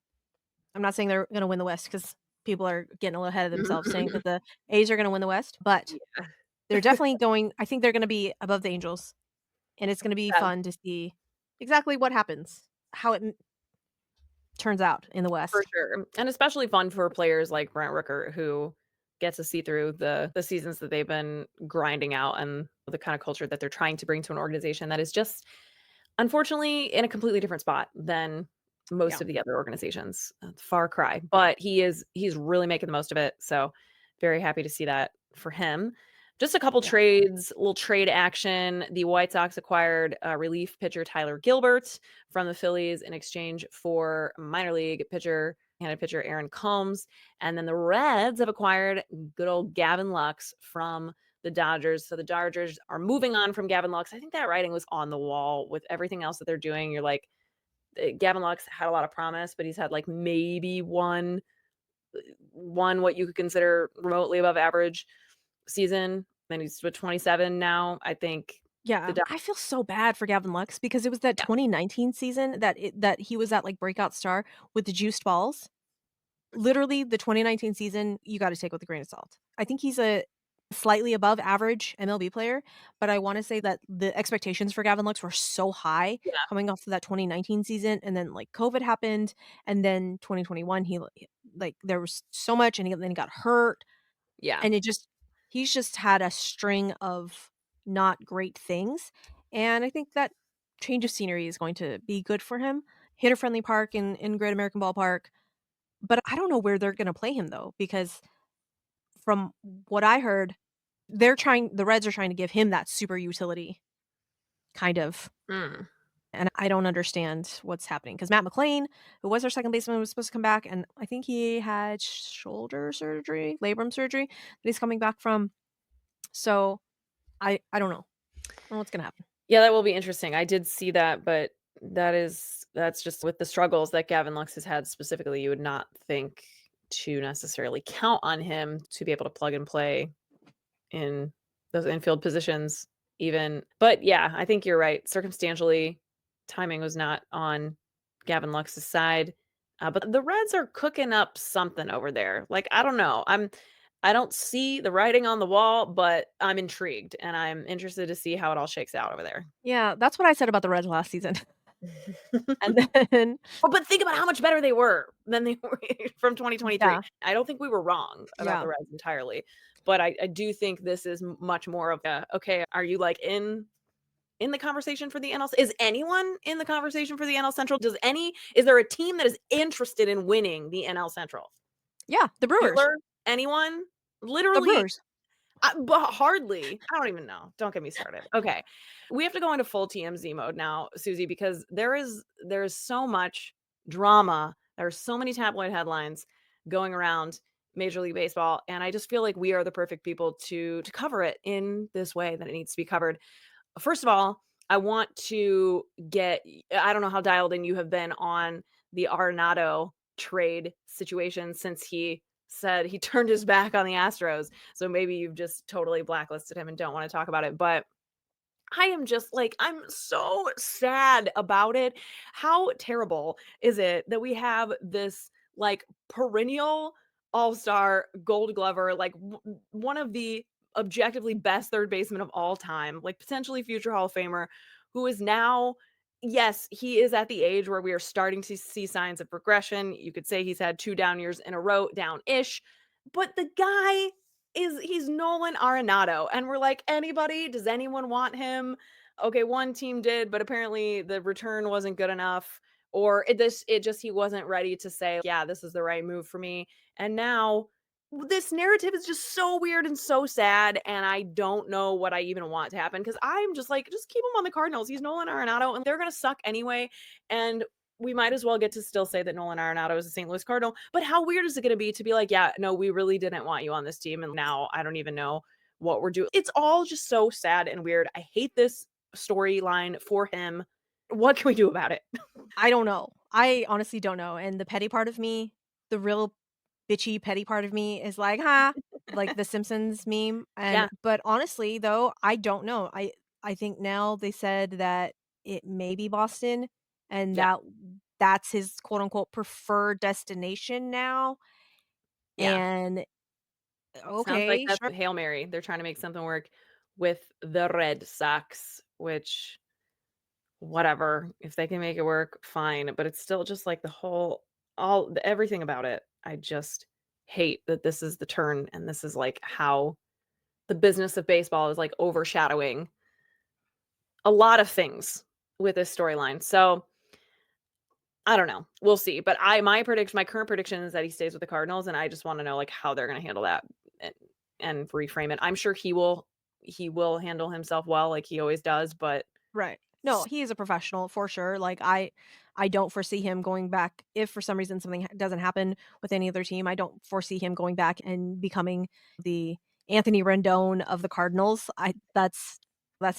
they're gonna win the West because people are getting a little ahead of themselves saying that the A's are gonna win the West, but Yeah, they're definitely going I think they're gonna be above the Angels, and it's gonna be yeah, fun to see exactly what happens, how it turns out in the for West. sure, and especially fun for players like Brent Rooker who get to see through the seasons that they've been grinding out and the kind of culture that they're trying to bring to an organization that is just unfortunately in a completely different spot than most Yeah, of the other organizations. Far cry, but he's really making the most of it, so very happy to see that for him. Just a couple yeah, trades, little trade action. The White Sox acquired, relief pitcher Tyler Gilbert from the Phillies in exchange for minor league pitcher Aaron Combs, and then the Reds have acquired good old Gavin Lux from the Dodgers. So the Dodgers are moving on from Gavin Lux. I think that writing was on the wall with everything else that they're doing. You're like, Gavin Lux had a lot of promise, but he's had like maybe one what you could consider remotely above average season. Then he's with 27 now. I think the Yeah, Dod I feel so bad for Gavin Lux because it was that yeah, 2019 season that he was that, like, breakout star with the juiced balls. Literally, the 2019 season, you gotta take with a grain of salt. I think he's a slightly above average MLB player, but I wanna say that the expectations for Gavin Lux were so high yeah, coming off of that 2019 season, and then, like, COVID happened, and then 2021, like, there was so much, and then he got hurt, yeah. and he's just had a string of not great things, and I think that change of scenery is going to be good for him. Hitter-friendly park in Great American Ballpark, but I don't know where they're gonna play him though, because from what I heard, the Reds are trying to give him that super utility kind of, Mm. and I don't understand what's happening because Matt McLain, who was our second baseman, was supposed to come back, and I think he had shoulder surgery, labrum surgery that he's coming back from. So I don't know. I don't know what's gonna happen. Yeah, that will be interesting. I did see that, but that's just with the struggles that Gavin Lux has had specifically, you would not think to necessarily count on him to be able to plug and play in those infield positions even. But yeah, I think you're right. Circumstantially, timing was not on Gavin Lux's side. But the Reds are cooking up something over there. Like, I don't know. I don't see the writing on the wall, but I'm intrigued and I'm interested to see how it all shakes out over there. Yeah, that's what I said about the Reds last season. And then Well, but think about how much better they were than they were from 2023. yeah, I don't think we were wrong about yeah. the Reds entirely, but I do think this is much more of a, okay, are you like in the conversation for the NL? Is anyone in the conversation for the NL Central? Is there a team that is interested in winning the NL Central? Yeah, the Brewers. Bueller? Anyone? The Literally Brewers. but hardly. I don't even know. Don't get me started. Okay. We have to go into full TMZ mode now, Susie, because there is so much drama. There are so many tabloid headlines going around Major League Baseball, and I just feel like we are the perfect people to cover it in this way that it needs to be covered. First of all, I want to get I don't know how dialed in you have been on the Arenado trade situation since he said he turned his back on the Astros. So maybe you've just totally blacklisted him and don't want to talk about it. But I am just like, I'm so sad about it. How terrible is it that we have this like perennial all-star gold glover, like one of the objectively best third baseman of all time, like potentially future Hall of Famer, who is now, yes, he is at the age where we are starting to see signs of progression. You could say he's had 2 down years in a row, down-ish, but the guy he's Nolan Arenado, and we're like, "Anybody? Does anyone want him?" Okay, one team did, but apparently the return wasn't good enough, or it just he wasn't ready to say, "Yeah, this is the right move for me." And now this narrative is just so weird and so sad, and I don't know what I even want to happen because I'm just like, just keep him on the Cardinals. He's Nolan Arenado, and they're gonna suck anyway. And we might as well get to still say that Nolan Arenado is a St. Louis Cardinal. But how weird is it going to be to be like, yeah, no, we really didn't want you on this team. And now I don't even know what we're doing. It's all just so sad and weird. I hate this storyline for him. What can we do about it? I don't know. I honestly don't know, and the petty part of me, the real bitchy petty part of me is like, "Ha," like the Simpsons meme, Yeah, but honestly, though, I don't know. I think now they said that it may be Boston and yeah, that's his quote unquote "preferred destination" now, yeah. and Sounds like okay, that's sure. a Hail Mary. They're trying to make something work with the Red Sox, which whatever. If they can make it work, fine. But it's still just like the whole everything about it. I just hate that this is the turn and this is like how the business of baseball is like overshadowing a lot of things with this storyline. So I don't know. We'll see. But my current prediction is that he stays with the Cardinals, and I just want to know like how they're going to handle that and, and reframe it. I'm sure he will handle himself well, like he always does. But Right. No, he is a professional for sure. Like I don't foresee him going back if for some reason something doesn't happen with any other team. I don't foresee him going back and becoming the Anthony Rendon of the Cardinals. That's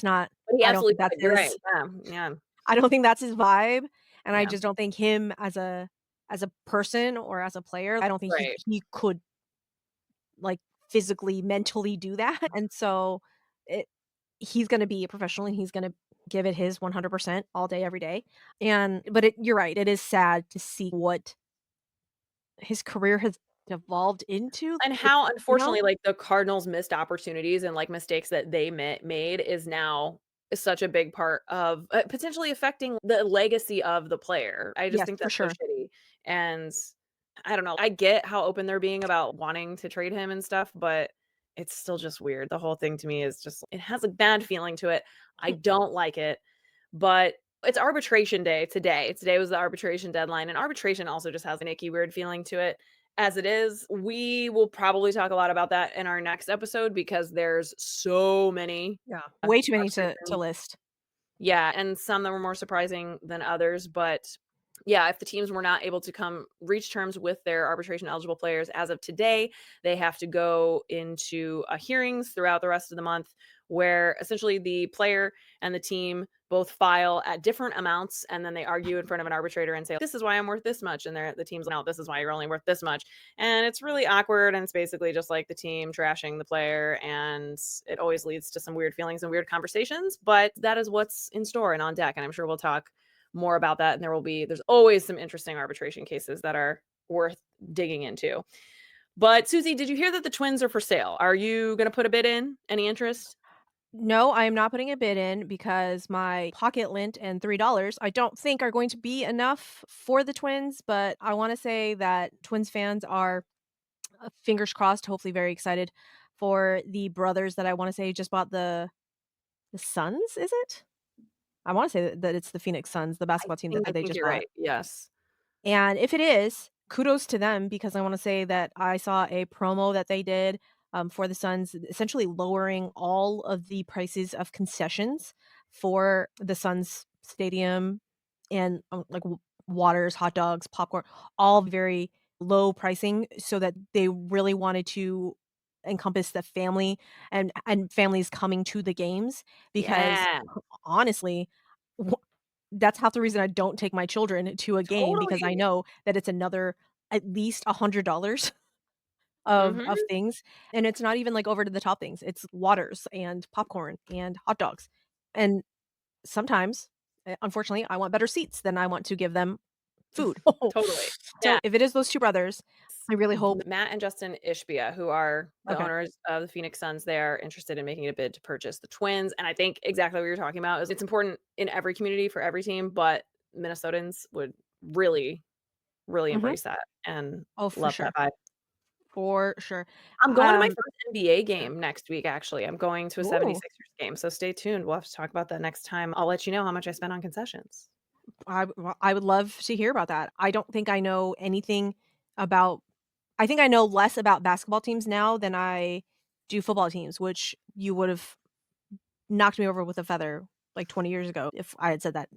not but he I don't absolutely think that's could. You're right. his Yeah, yeah, I don't think that's his vibe, and I yeah. just don't think him as a person or as a player, I don't think Right. he could like physically, mentally do that, and so it he's gonna be a professional, and he's gonna give it his 100% all day, every day, and but you're right, it is sad to see what his career has devolved into, And it how, you know? unfortunately, like, the Cardinals' missed opportunities and, like, mistakes that they made is now such a big part of, potentially affecting the legacy of the player. I just Yes, think for that's so sure. shitty, and I don't know. I get how open they're being about wanting to trade him and stuff, but it's still just weird. The whole thing to me is just it has a bad feeling to it. I don't like it, but it's arbitration day today. Today was the arbitration deadline, and arbitration also just has an icky, weird feeling to it as it is. We will probably talk a lot about that in our next episode because there's so many Yeah, way too many to frustration. list. Yeah, and some that were more surprising than others, but yeah, if the teams were not able to come reach terms with their arbitration eligible players as of today, they have to go into hearings throughout the rest of the month where essentially the player and the team both file at different amounts and then they argue in front of an arbitrator and say this is why I'm worth this much and the team's like, no, this is why you're only worth this much. And it's really awkward and it's basically just like the team trashing the player and it always leads to some weird feelings and weird conversations, but that is what's in store and on deck and I'm sure we'll talk more about that and there's always some interesting arbitration cases that are worth digging into. But Susie, did you hear that the Twins are for sale? Are you going to put a bid in? Any interest? No, I am not putting a bid in because my pocket lint and $3 I don't think are going to be enough for the Twins, but I wanna say that Twins fans are, fingers crossed, hopefully very excited for the brothers that I wanna say just bought the Suns, is it? I wanna say that it's the Phoenix Suns, the basketball team that I they think just you're bought. right. Yes. And if it is, kudos to them because I wanna say that I saw a promo that they did, for the Suns, essentially lowering all of the prices of concessions for the Suns stadium and, like, waters, hot dogs, popcorn, all very low pricing so that they really wanted to encompass the family and families coming to the games because Yeah. honestly, that's half the reason I don't take my children to a game because I Totally. know that it's another at least $100 of Mhm. things, and it's not even, like, over to the top things, it's waters and popcorn and hot dogs, and sometimes, unfortunately, I want better seats than I want to give them food. Totally. So, Yeah. if it is those 2 brothers, I really hope Matt and Justin Ishbia, who are the okay. owners of the Phoenix Suns, they are interested in making a bid to purchase the Twins, and I think exactly what you're talking about is it's important in every community for every team, but Minnesotans would really, really Mhm. embrace that and Oh, for love that sure. vibe. For sure. I'm going to my Um first NBA yeah. game next week, actually. I'm going to a Ooh. 76ers game, so stay tuned. We'll have to talk about that next time. I'll let you know how much I spent on concessions. I would love to hear about that. I don't think I know anything about I think I know less about basketball teams now than I do football teams, which you would've knocked me over with a feather, like, 20 years ago if I had said that.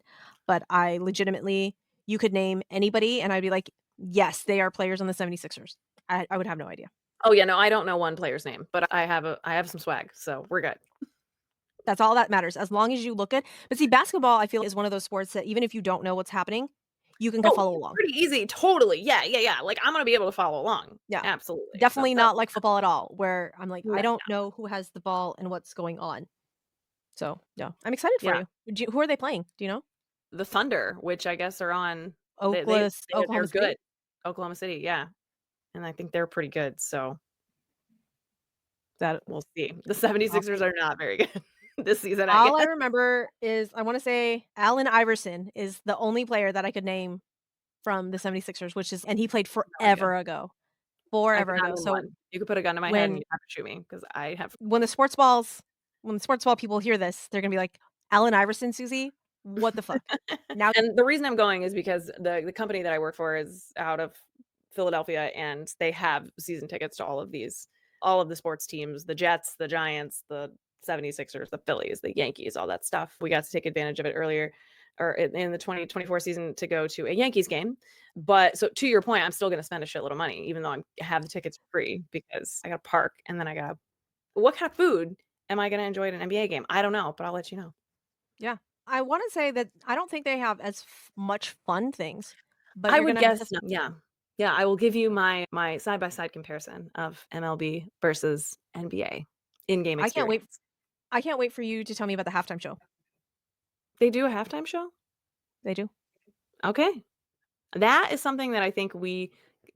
But I legitimately you could name anybody, and I'd be like, "Yes, they are players on the 76ers." I would have no idea. Oh, yeah, no, I don't know one player's name, but I have some swag, so we're good. That's all that matters, as long as you look good. But see, basketball, I feel, is one of those sports that even if you don't know what's happening, you can Oh, follow it's along. pretty easy, totally, yeah, yeah, yeah, like, I'm gonna be able to follow along, Yeah. absolutely, so Definitely that's not like football at all, where I'm like, no, I don't know who has the ball and what's going on. So, yeah, I'm excited for yeah, you. Who are they playing? Do you know? the Thunder, which I guess are on they're Oklahoma City? good. Oklahoma City, yeah, and I think they're pretty good, so That we'll see. The 76ers are not very good this season, I all I guess. remember is I wanna say Allen Iverson is the only player that I could name from the 76ers, which is and he played No idea. forever ago, I forever cannot ago. name So one. You could put a gun to my head and when you'd have to shoot me because I have when the sports ball people hear this, they're gonna be like, "Allen Iverson, Susie? What the fuck?" Now and the reason I'm going is because the company that I work for is out of Philadelphia, and they have season tickets to all of the sports teams, the Jets, the Giants, the 76ers, the Phillies, the Yankees, all that stuff. We got to take advantage of it earlier or in the 2024 season to go to a Yankees game. But so to your point, I'm still gonna spend a shitload of money, even though I have the tickets free because I gotta park and then I got what kind of food am I gonna enjoy at an NBA game? I don't know, but I'll let you know. yeah. I wanna say that I don't think they have as much fun things, but I you're would gonna have guess to no, yeah. Yeah, I will give you my side-by-side comparison of MLB versus NBA in-game I can't wait experience. I can't wait for you to tell me about the halftime show. They do a halftime show? They do? Okay. That is something that I think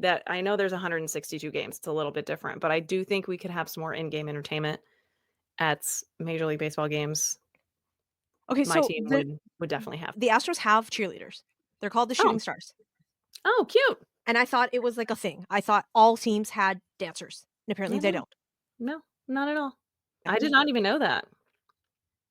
that I know there's 162 games, it's a little bit different, but I do think we could have some more in-game entertainment at Major League Baseball games. Okay, My so team would definitely have. the Astros have cheerleaders. They're called the Oh, Shooting Stars, oh, cute. and I thought it was like a thing. I thought all teams had dancers, and apparently Yeah, they no, don't. no, not at all. Yeah. I did not even know that.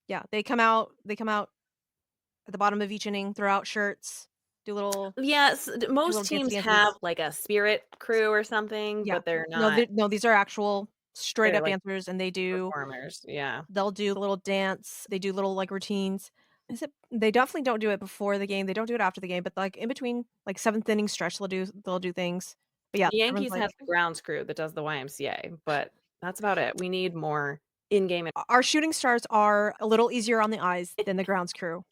Yeah, they come out at the bottom of each inning, throw out shirts, do little Yes, do most little dancey teams have, dances. like, a spirit crew or something, Yeah. but they're No, not these are actual straight they're, up like, dancers, and performers, yeah. they'll do a little dance, they do little, like, routines. They definitely don't do it before the game, they don't do it after the game, but, like, in between, like, 7th inning stretch, they'll do things. But yeah, The everyone's Yankees like, have the grounds crew that does the YMCA, but that's about it. We need more in-game Our shooting stars are a little easier on the eyes than the grounds crew."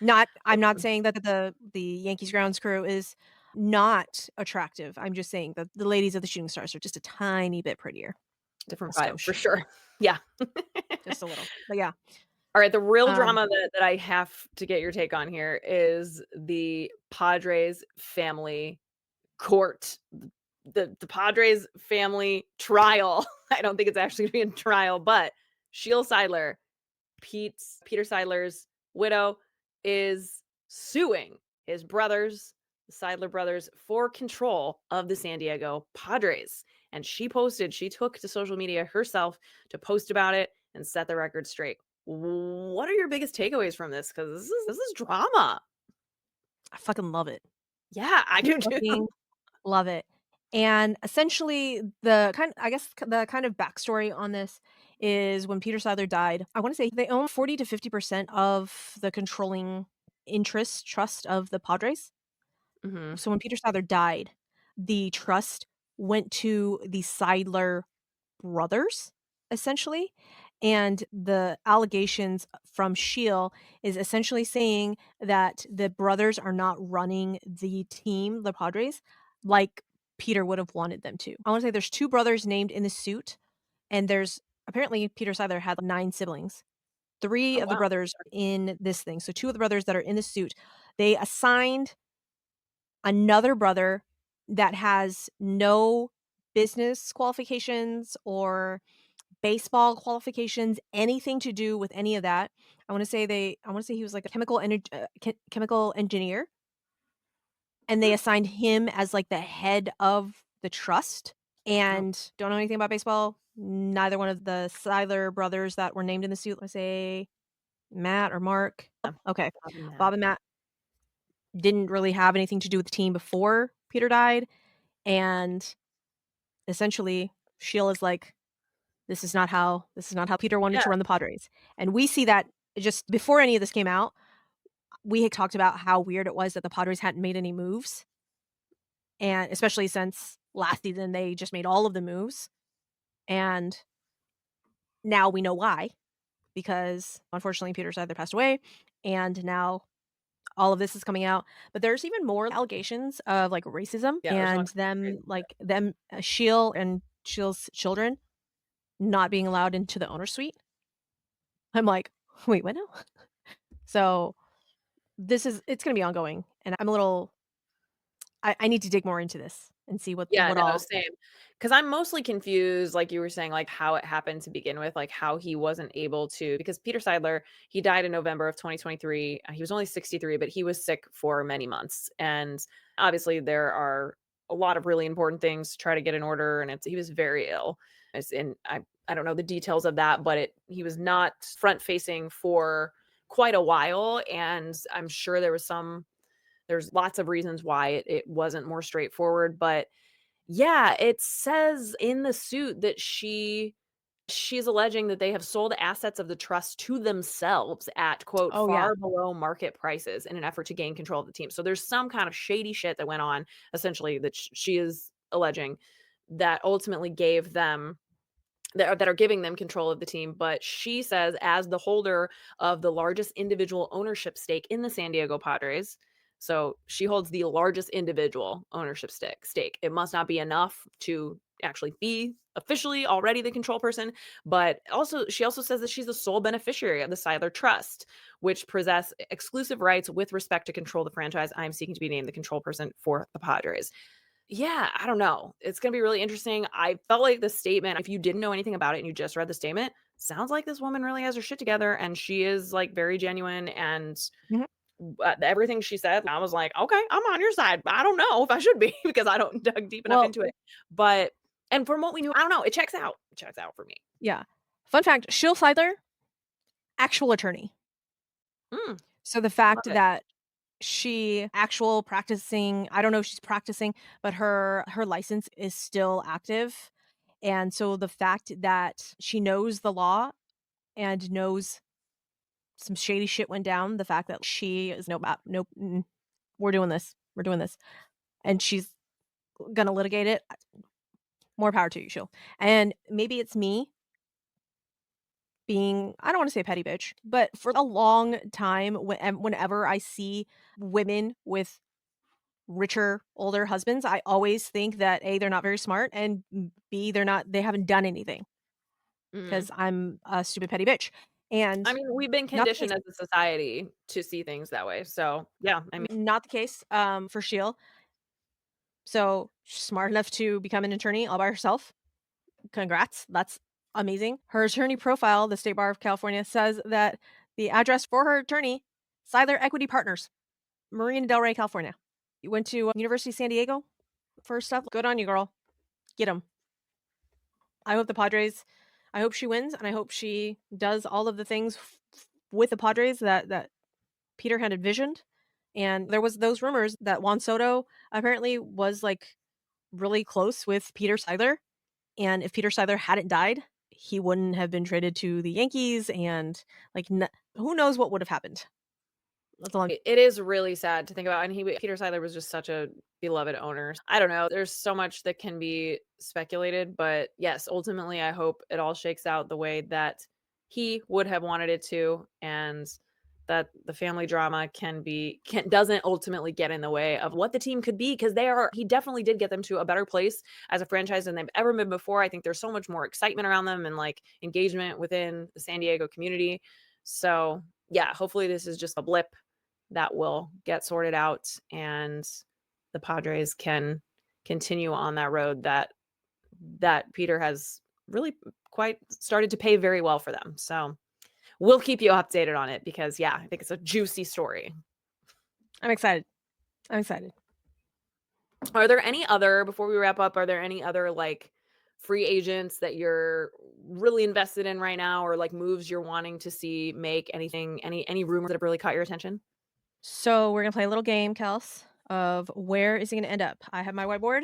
Not I'm not saying that the Yankees grounds crew is not attractive, I'm just saying that the ladies of the shooting stars are just a tiny bit prettier. A different vibe for skosh, sure. Yeah. just a little. But yeah, Alright, the real um, drama that I have to get your take on here is the Padres family court, the Padres family trial. I don't think it's actually gonna be a trial, but Sheila Seidler, Peter Seidler's widow, is suing his brothers, the Seidler brothers, for control of the San Diego Padres. And she took to social media herself to post about it and set the record straight. What are your biggest takeaways from this? Because this is drama. I fucking love it. Yeah, I do too. Fucking love it. And essentially, the kind of backstory on this is when Peter Seidler died, I wanna say they own 40 to 50% of the controlling interest trust of the Padres. Mhm. So when Peter Seidler died, the trust went to the Seidler brothers, essentially, and the allegations from Scheel is essentially saying that the brothers are not running the team, the Padres, like Peter would have wanted them to. I wanna say there's 2 brothers named in the suit, and there's apparently Peter Seidler had 9 siblings. 3 Oh, of the wow. brothers are in this thing, so 2 of the brothers that are in the suit, they assigned another brother that has no business qualifications or baseball qualifications, anything to do with any of that. I wanna say he was like a chemical engineer, and they Hmm. assigned him as, like, the head of the trust, Oh, and don't know anything about baseball. Neither one of the Siler brothers that were named in the suit, let's say Matt or Mark. yeah. Okay. Bob and Matt. Bob and Matt didn't really have anything to do with the team before Peter died, and essentially, Sheila's like, this is not how Peter wanted Yeah. to run the Padres." And we see that just before any of this came out, we had talked about how weird it was that the Padres hadn't made any moves, and especially since last season, they just made all of the moves, and now we know why, because unfortunately, Peter Seidler passed away, and now all of this is coming out. But there's even more allegations of, like, racism Yeah, there's all and kinds of crazy stuff. Scheel and Scheel's children not being allowed into the owner suite. I'm like, "Wait, what now?" So, it's gonna be ongoing, and I'm a little I need to dig more into this and see Yeah, what no, all. same. Because 'Cause I'm mostly confused, like you were saying, like, how it happened to begin with, like, how he wasn't able to because Peter Seidler, he died in November of 2023. He was only 63, but he was sick for many months, and, obviously, there are a lot of really important things to try to get in order, and he was very ill. I don't know the details of that, but he was not front facing for quite a while, and I'm sure there's lots of reasons why it wasn't more straightforward, but yeah, it says in the suit that she's alleging that they have sold assets of the trust to themselves at, quote, Oh, yeah. "far below market prices" in an effort to gain control of the team. So there's some kind of shady shit that went on, essentially, that she is alleging that ultimately gave them that are giving them control of the team, but she says as the holder of the largest individual ownership stake in the San Diego Padres, So she holds the largest individual ownership stake. It must not be enough to actually be officially already the control person, but also she also says that she's the sole beneficiary of the Siler Trust, which possess exclusive rights with respect to control the franchise. I am seeking to be named the control person for the Padres. Yeah, I don't know. It's gonna be really interesting. I felt like the statement, if you didn't know anything about it and you just read the statement, sounds like this woman really has her shit together and she is like very genuine and Mhm. everything she said, I was like, okay, I'm on your side. I don't know if I should be because I don't dug deep enough Well, into it. But and from what we knew, I don't know. It checks out. It checks out for me. yeah. Fun fact, Sheil Seidler, actual attorney. Mm, So the fact love it. that she actual practicing, I don't know if she's practicing, but her license is still active. And so the fact that she knows the law and knows some shady shit went down, the fact that she is nope, we're doing this. We're doing this. And she's gonna litigate it. More power to you, Sheil. And maybe it's me being, I don't want to say petty bitch, but for a long time, whenever I see women with richer, older husbands, I always think that A, they're not very smart, and B, they haven't done anything Mhm. because I'm a stupid petty bitch. And I mean, we've been not the case. conditioned as a society to see things that way. So yeah, I mean, Not the case for Sheil. So she's smart enough to become an attorney all by herself. Congrats. That's amazing. Her attorney profile, the State Bar of California, says that the address for her attorney, Siler Equity Partners, Marina Del Rey, California. You went to University of San Diego for stuff. Good on you, girl. Get them. I hope the Padres. I hope she wins, and I hope she does all of the things with the Padres that Peter had envisioned. And there was those rumors that Juan Soto apparently was like really close with Peter Seidler. And if Peter Seidler hadn't died, he wouldn't have been traded to the Yankees. And like, who knows what would have happened? That's all. it is really sad to think about, and Peter Siler was just such a beloved owner. I don't know, there's so much that can be speculated, but yes, ultimately, I hope it all shakes out the way that he would have wanted it to, and that the family drama can doesn't ultimately get in the way of what the team could be, because he definitely did get them to a better place as a franchise than they've ever been before. I think there's so much more excitement around them and, like, engagement within the San Diego community. So, yeah, hopefully this is just a blip that will get sorted out and the Padres can continue on that road that Peter has really quite started to pay very well for them. So, we'll keep you updated on it because yeah, I think it's a juicy story. I'm excited. I'm excited. Are there any other before we wrap up, are there any other, like, free agents that you're really invested in right now or, like, moves you're wanting to see make? Anything, any rumors that have really caught your attention? So we're gonna play a little game, Kels, of where is he gonna end up. I have my whiteboard.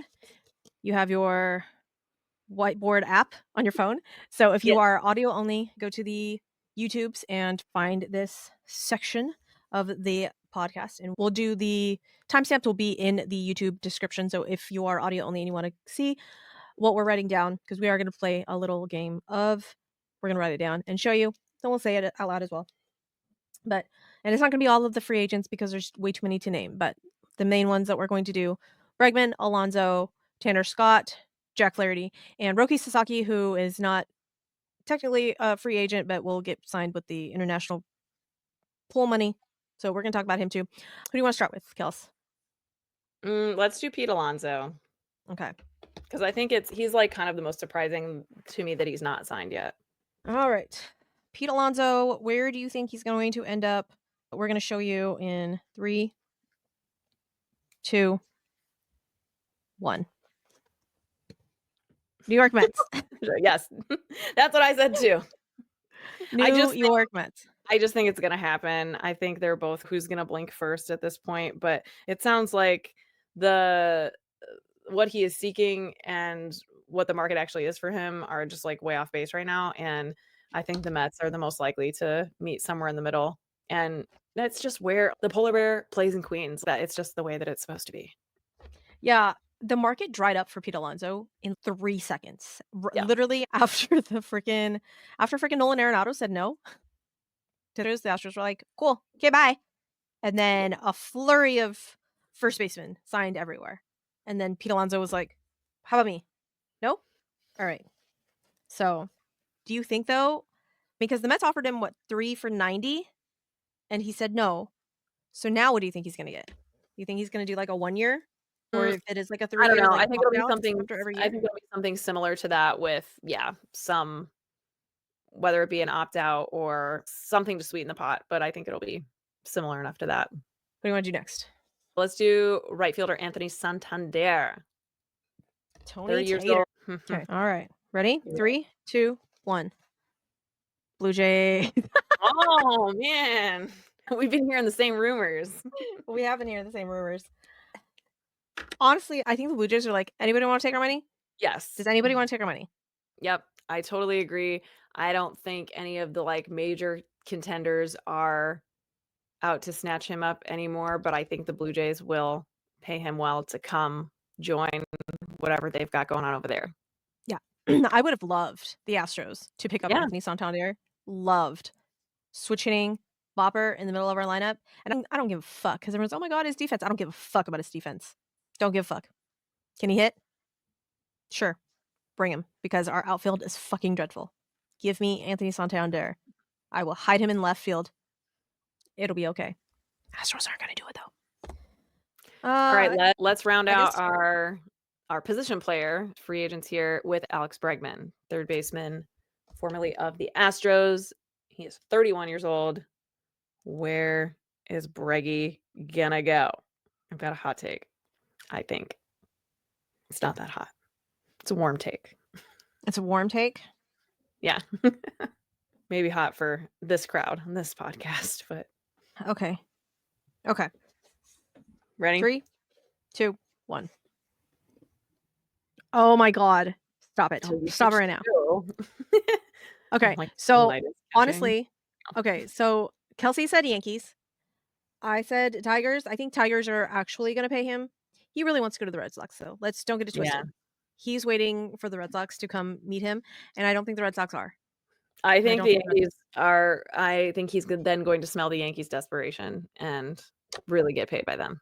You have your whiteboard app on your phone. So if you Yes. are audio only, go to the YouTubes and find this section of the podcast, and we'll do the timestamp will be in the YouTube description. So if you are audio only and you want to see what we're writing down, because we are going to play a little game of, we're going to write it down and show you. Then we'll say it out loud as well. But and it's not going to be all of the free agents because there's way too many to name. But the main ones that we're going to do: Bregman, Alonso, Tanner Scott, Jack Flaherty, and Roki Sasaki, who is not technically a free agent, but will get signed with the international pool money. So we're going to talk about him too. Who do you want to start with, Kels? Let's do Pete Alonso Okay. because I think he's, like, kind of the most surprising to me that he's not signed yet. All right. Pete Alonso, where do you think he's going to end up? We're going to show you in 3, 2, 1. New York Mets. Yes. That's what I said too. I New just York Mets. I just think it's gonna happen. I think they're both who's gonna blink first at this point, but it sounds like the what he is seeking and what the market actually is for him are just, like, way off base right now, and I think the Mets are the most likely to meet somewhere in the middle, and that's just where the polar bear plays in Queens, that it's just the way that it's supposed to be. Yeah, the market dried up for Pete Alonso in 3 seconds. Yeah. Literally after freaking Nolan Arenado said no, the Astros were like, "Cool. Okay, bye." And then a flurry of first basemen signed everywhere. And then Pete Alonso was like, how about me? No? All right. So do you think, though, because the Mets offered him, 3 for $90? And he said no. So now what do you think he's going to get? You think he's going to do like a 1 year? Or Mm, if it is like a I don't 3 year, know. like I think it'll be opt-outs something after every I year? think it'll be something similar to that with, some whether it be an opt-out or something to sweeten the pot, but I think it'll be similar enough to that. What do you want to do next? Let's do right fielder Anthony Santander, Tony 30 years Tater. old. Okay. All right. Ready? Yeah. 3, 2, 1. Blue Jay. Oh, man. We've been hearing the same rumors. We have been hearing the same rumors. Honestly, I think the Blue Jays are like, anybody want to take our money? Yes. Does anybody want to take our money? Yep, I totally agree. I don't think any of the, major contenders are out to snatch him up anymore, but I think the Blue Jays will pay him well to come join whatever they've got going on over there. Yeah. I would have loved the Astros to pick up Yeah, Anthony Santander. Loved switch hitting Bopper in the middle of our lineup. And I don't give a fuck because everyone's, oh my God, his defense. I don't give a fuck about his defense. Don't give a fuck. Can he hit? Sure. Bring him because our outfield is fucking dreadful. Give me Anthony Santander. I will hide him in left field. It'll be okay. Astros aren't going to do it though. all right, let's round I out guess our position player, free agents here with Alex Bregman, third baseman, formerly of the Astros. He is 31 years old. Where is Breggy gonna go? I've got a hot take. I think it's not that hot. It's a warm take. it's a warm take. Yeah. Maybe hot for this crowd on this podcast, but Okay. Okay. ready? 3, 2, 1. Oh my God. Stop it. Oh, you Stop it switched right now. too. Okay. Like So sunlight is catching. honestly, okay. So Kelsey said Yankees. I said Tigers. I think Tigers are actually going to pay him. He really wants to go to the Red Sox, though. Don't get it Yeah. twisted. He's waiting for the Red Sox to come meet him, and I don't think the Red Sox are. I I think don't the think the Red Yankees are I think he's then going to smell the Yankees' desperation and really get paid by them.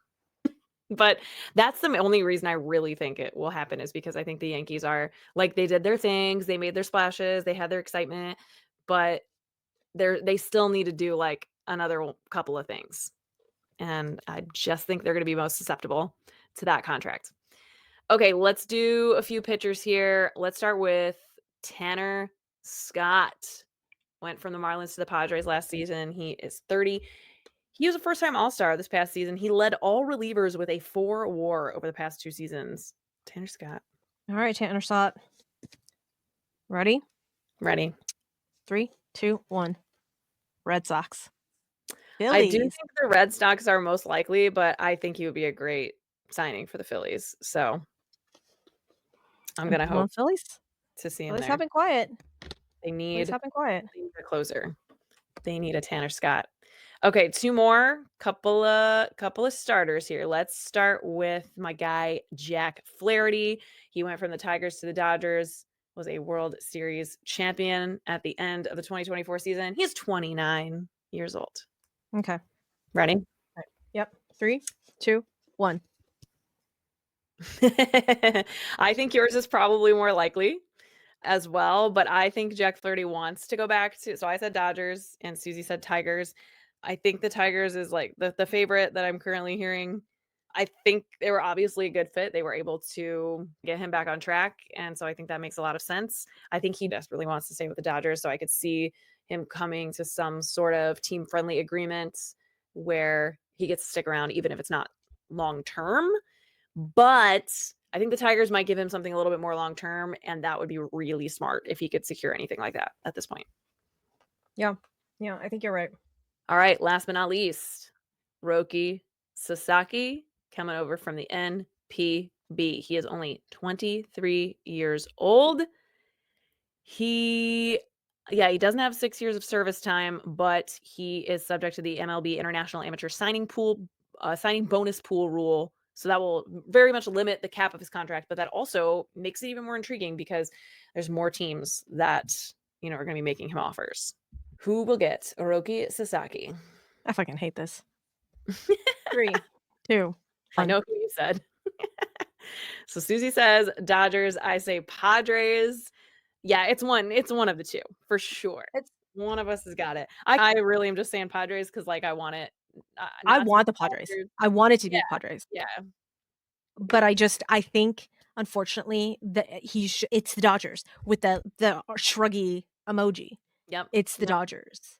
But that's the only reason I really think it will happen is because I think the Yankees are like, they did their things, they made their splashes, they had their excitement, but they still need to do, like, another couple of things. And I just think they're gonna be most susceptible to that contract. Okay, let's do a few pitchers here. Let's start with Tanner Scott. Went from the Marlins to the Padres last season. He is 30. He was a first-time All-Star this past season. He led all relievers with a 4 WAR over the past 2 seasons. Tanner Scott. All right, Tanner Scott. Ready? Ready. 3, 2, 1. Red Sox. I do Phillies. think the Red Sox are most likely, but I think he would be a great signing for the Phillies. So I'm gonna Come on, hope Phillies. to see him Phillies there. have been quiet. They Phillies need have been quiet. a closer. They need a Tanner Scott. Okay, 2 more. Couple of starters here. Let's start with my guy, Jack Flaherty. He went from the Tigers to the Dodgers, was a World Series champion at the end of the 2024 season. He's 29 years old. Okay. Ready? Right. Yep. 3, 2, 1. I think yours is probably more likely as well, but I think Jack Flaherty wants to go back to, so I said Dodgers and Suzy said Tigers. I think the Tigers is like the favorite that I'm currently hearing. I think they were obviously a good fit. They were able to get him back on track, and so I think that makes a lot of sense. I think he desperately wants to stay with the Dodgers, so I could see him coming to some sort of team-friendly agreement where he gets to stick around even if it's not long term. But I think the Tigers might give him something a little bit more long term, and that would be really smart if he could secure anything like that at this point. Yeah. Yeah, I think you're right. All right, last but not least, Roki Sasaki coming over from the NPB. He is only 23 years old. He doesn't have 6 years of service time, but he is subject to the MLB International Amateur Signing Bonus Pool rule. So that will very much limit the cap of his contract, but that also makes it even more intriguing because there's more teams that, are going to be making him offers. Who will get Oroki Sasaki? I fucking hate this. 3, 2, I 1. know who you said. So Susie says Dodgers, I say Padres. Yeah, it's one of the 2, for sure. It's One of us has got it. I really am just saying Padres because, like, I want it, I not to be want the the Padres. Dodgers. I want it to Yeah, be the Padres, yeah, but I think, unfortunately, that it's the Dodgers with the shruggy emoji. yep, It's the yep, Dodgers.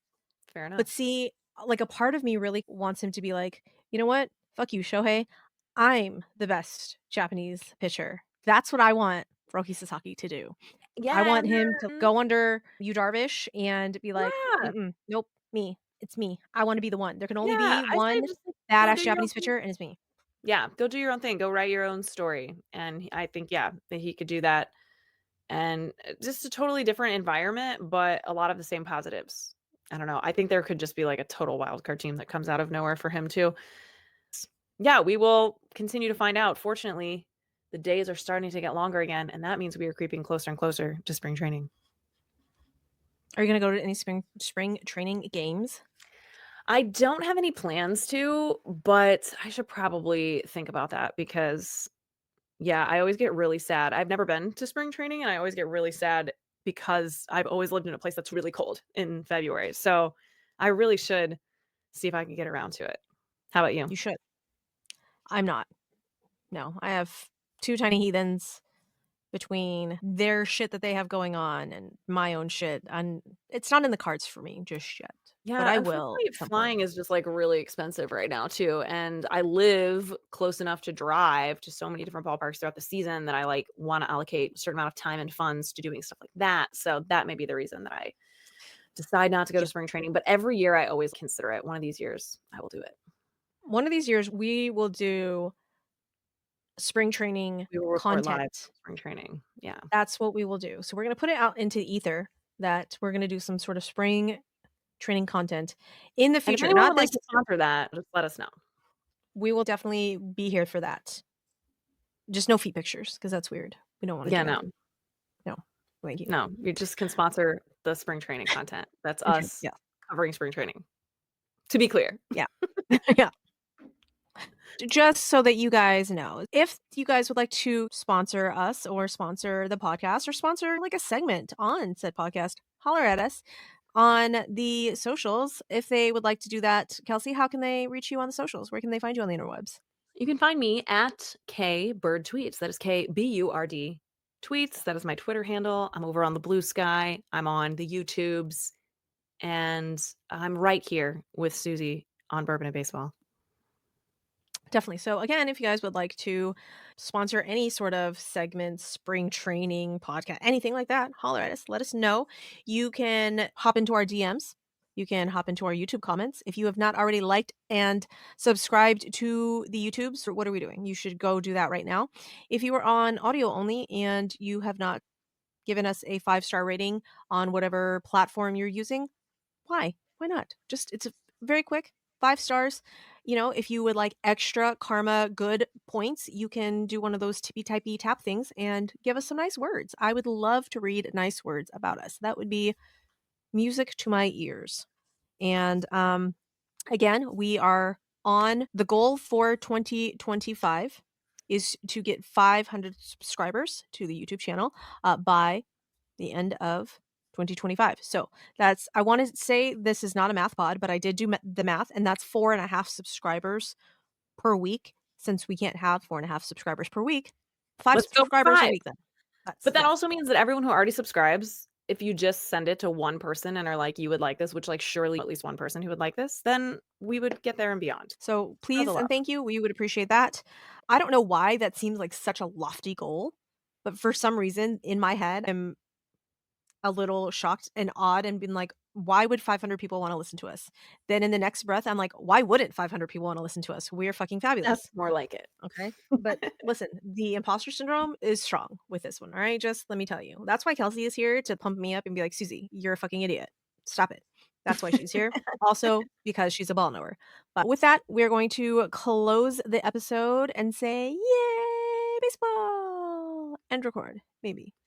fair But enough. see, like, a part of me really wants him to be like, "You know what? Fuck you, Shohei. I'm the best Japanese pitcher." That's what I want Roki Sasaki to do. I Yeah, want and him to then go under Yu Darvish and be like, yeah, "Mm-mm, nope, me. It's me. I wanna be the one. There can only yeah, be I say one just, like, go badass do your own Japanese thing. pitcher, and it's me." Yeah, go do your own thing, go write your own story, and I think, yeah, that he could do that, and, just a totally different environment, but a lot of the same positives. I don't know, I think there could just be, like, a total wild card team that comes out of nowhere for him too. Yeah, we will continue to find out. Fortunately, the days are starting to get longer again, and that means we are creeping closer and closer to spring training. Are you gonna go to any spring training games? I don't have any plans to, but I should probably think about that because, yeah, I always get really sad. I've never been to spring training, and I always get really sad because I've always lived in a place that's really cold in February. So I really should see if I can get around to it. How about you? You should. I'm not. No, I have 2 tiny heathens between their shit that they have going on and my own shit, and it's not in the cards for me just yet, but Yeah, I will unfortunately, at some point. flying is just, like, really expensive right now too, and I live close enough to drive to so many different ballparks throughout the season that I, like, wanna allocate a certain amount of time and funds to doing stuff like that, so that may be the reason that I decide not to go to Yeah. spring training, but every year I always consider it. One of these years, I will do it. One of these years, we will do spring training We will report live content. from spring training. Yeah. That's what we will do. So we're gonna put it out into the ether that we're gonna do some sort of spring training content in the And if future, anyone not would like this to year. sponsor that, just let us know. We will definitely be here for that. Just no feet pictures because that's weird. We don't wanna Yeah, do that. no. No. Thank you. No, you just can sponsor the spring training content. That's Spring training, us yeah. covering spring training, to be clear. Yeah. Yeah. Just so that you guys know, if you guys would like to sponsor us or sponsor the podcast or sponsor like a segment on said podcast, holler at us on the socials. If they would like to do that, Kelsey, how can they reach you on the socials? Where can they find you on the interwebs? You can find me at KBirdTweets. That is KBURD tweets. That is my Twitter handle. I'm over on the Blue Sky. I'm on the YouTubes, and I'm right here with Susie on Bourbon and Baseball. Definitely. So again, if you guys would like to sponsor any sort of segment, spring training, podcast, anything like that, holler at us. Let us know. You can hop into our DMs. You can hop into our YouTube comments. If you have not already liked and subscribed to the YouTubes, what are we doing? You should go do that right now. If you are on audio only and you have not given us a 5-star rating on whatever platform you're using, why? Why not? Just it's a very quick 5 stars. You know, if you would like extra karma good points, you can do one of those tippy typey tap things and give us some nice words. I would love to read nice words about us. That would be music to my ears. And again, we are on the goal for 2025 is to get 500 subscribers to the YouTube channel by the end of 2025. So that's, I want to say this is not a math pod, but I did do the math, and that's 4.5 subscribers per week. Since we can't have 4.5 subscribers per week, 5 Let's go for subscribers a 5. week then. That's, But that yeah. also means that everyone who already subscribes, if you just send it to one person and are like, "You would like this," which, like, surely at least one person who would like this, then we would get there and beyond. So Spread the please and love. thank you. We would appreciate that. I don't know why that seems like such a lofty goal, but for some reason in my head, I'm a little shocked and odd and been like, why would 500 people want to listen to us? Then in the next breath, I'm like, why wouldn't 500 people want to listen to us? We're fucking That's fabulous. more like it. Okay. But listen, the imposter syndrome is strong with this one. All right. Just let me tell you. That's why Kelsey is here to pump me up and be like, Susie, you're a fucking idiot. Stop it. That's why she's here. Also, because she's a ball knower. But with that, we're going to close the episode and say, yay, baseball, and record, maybe.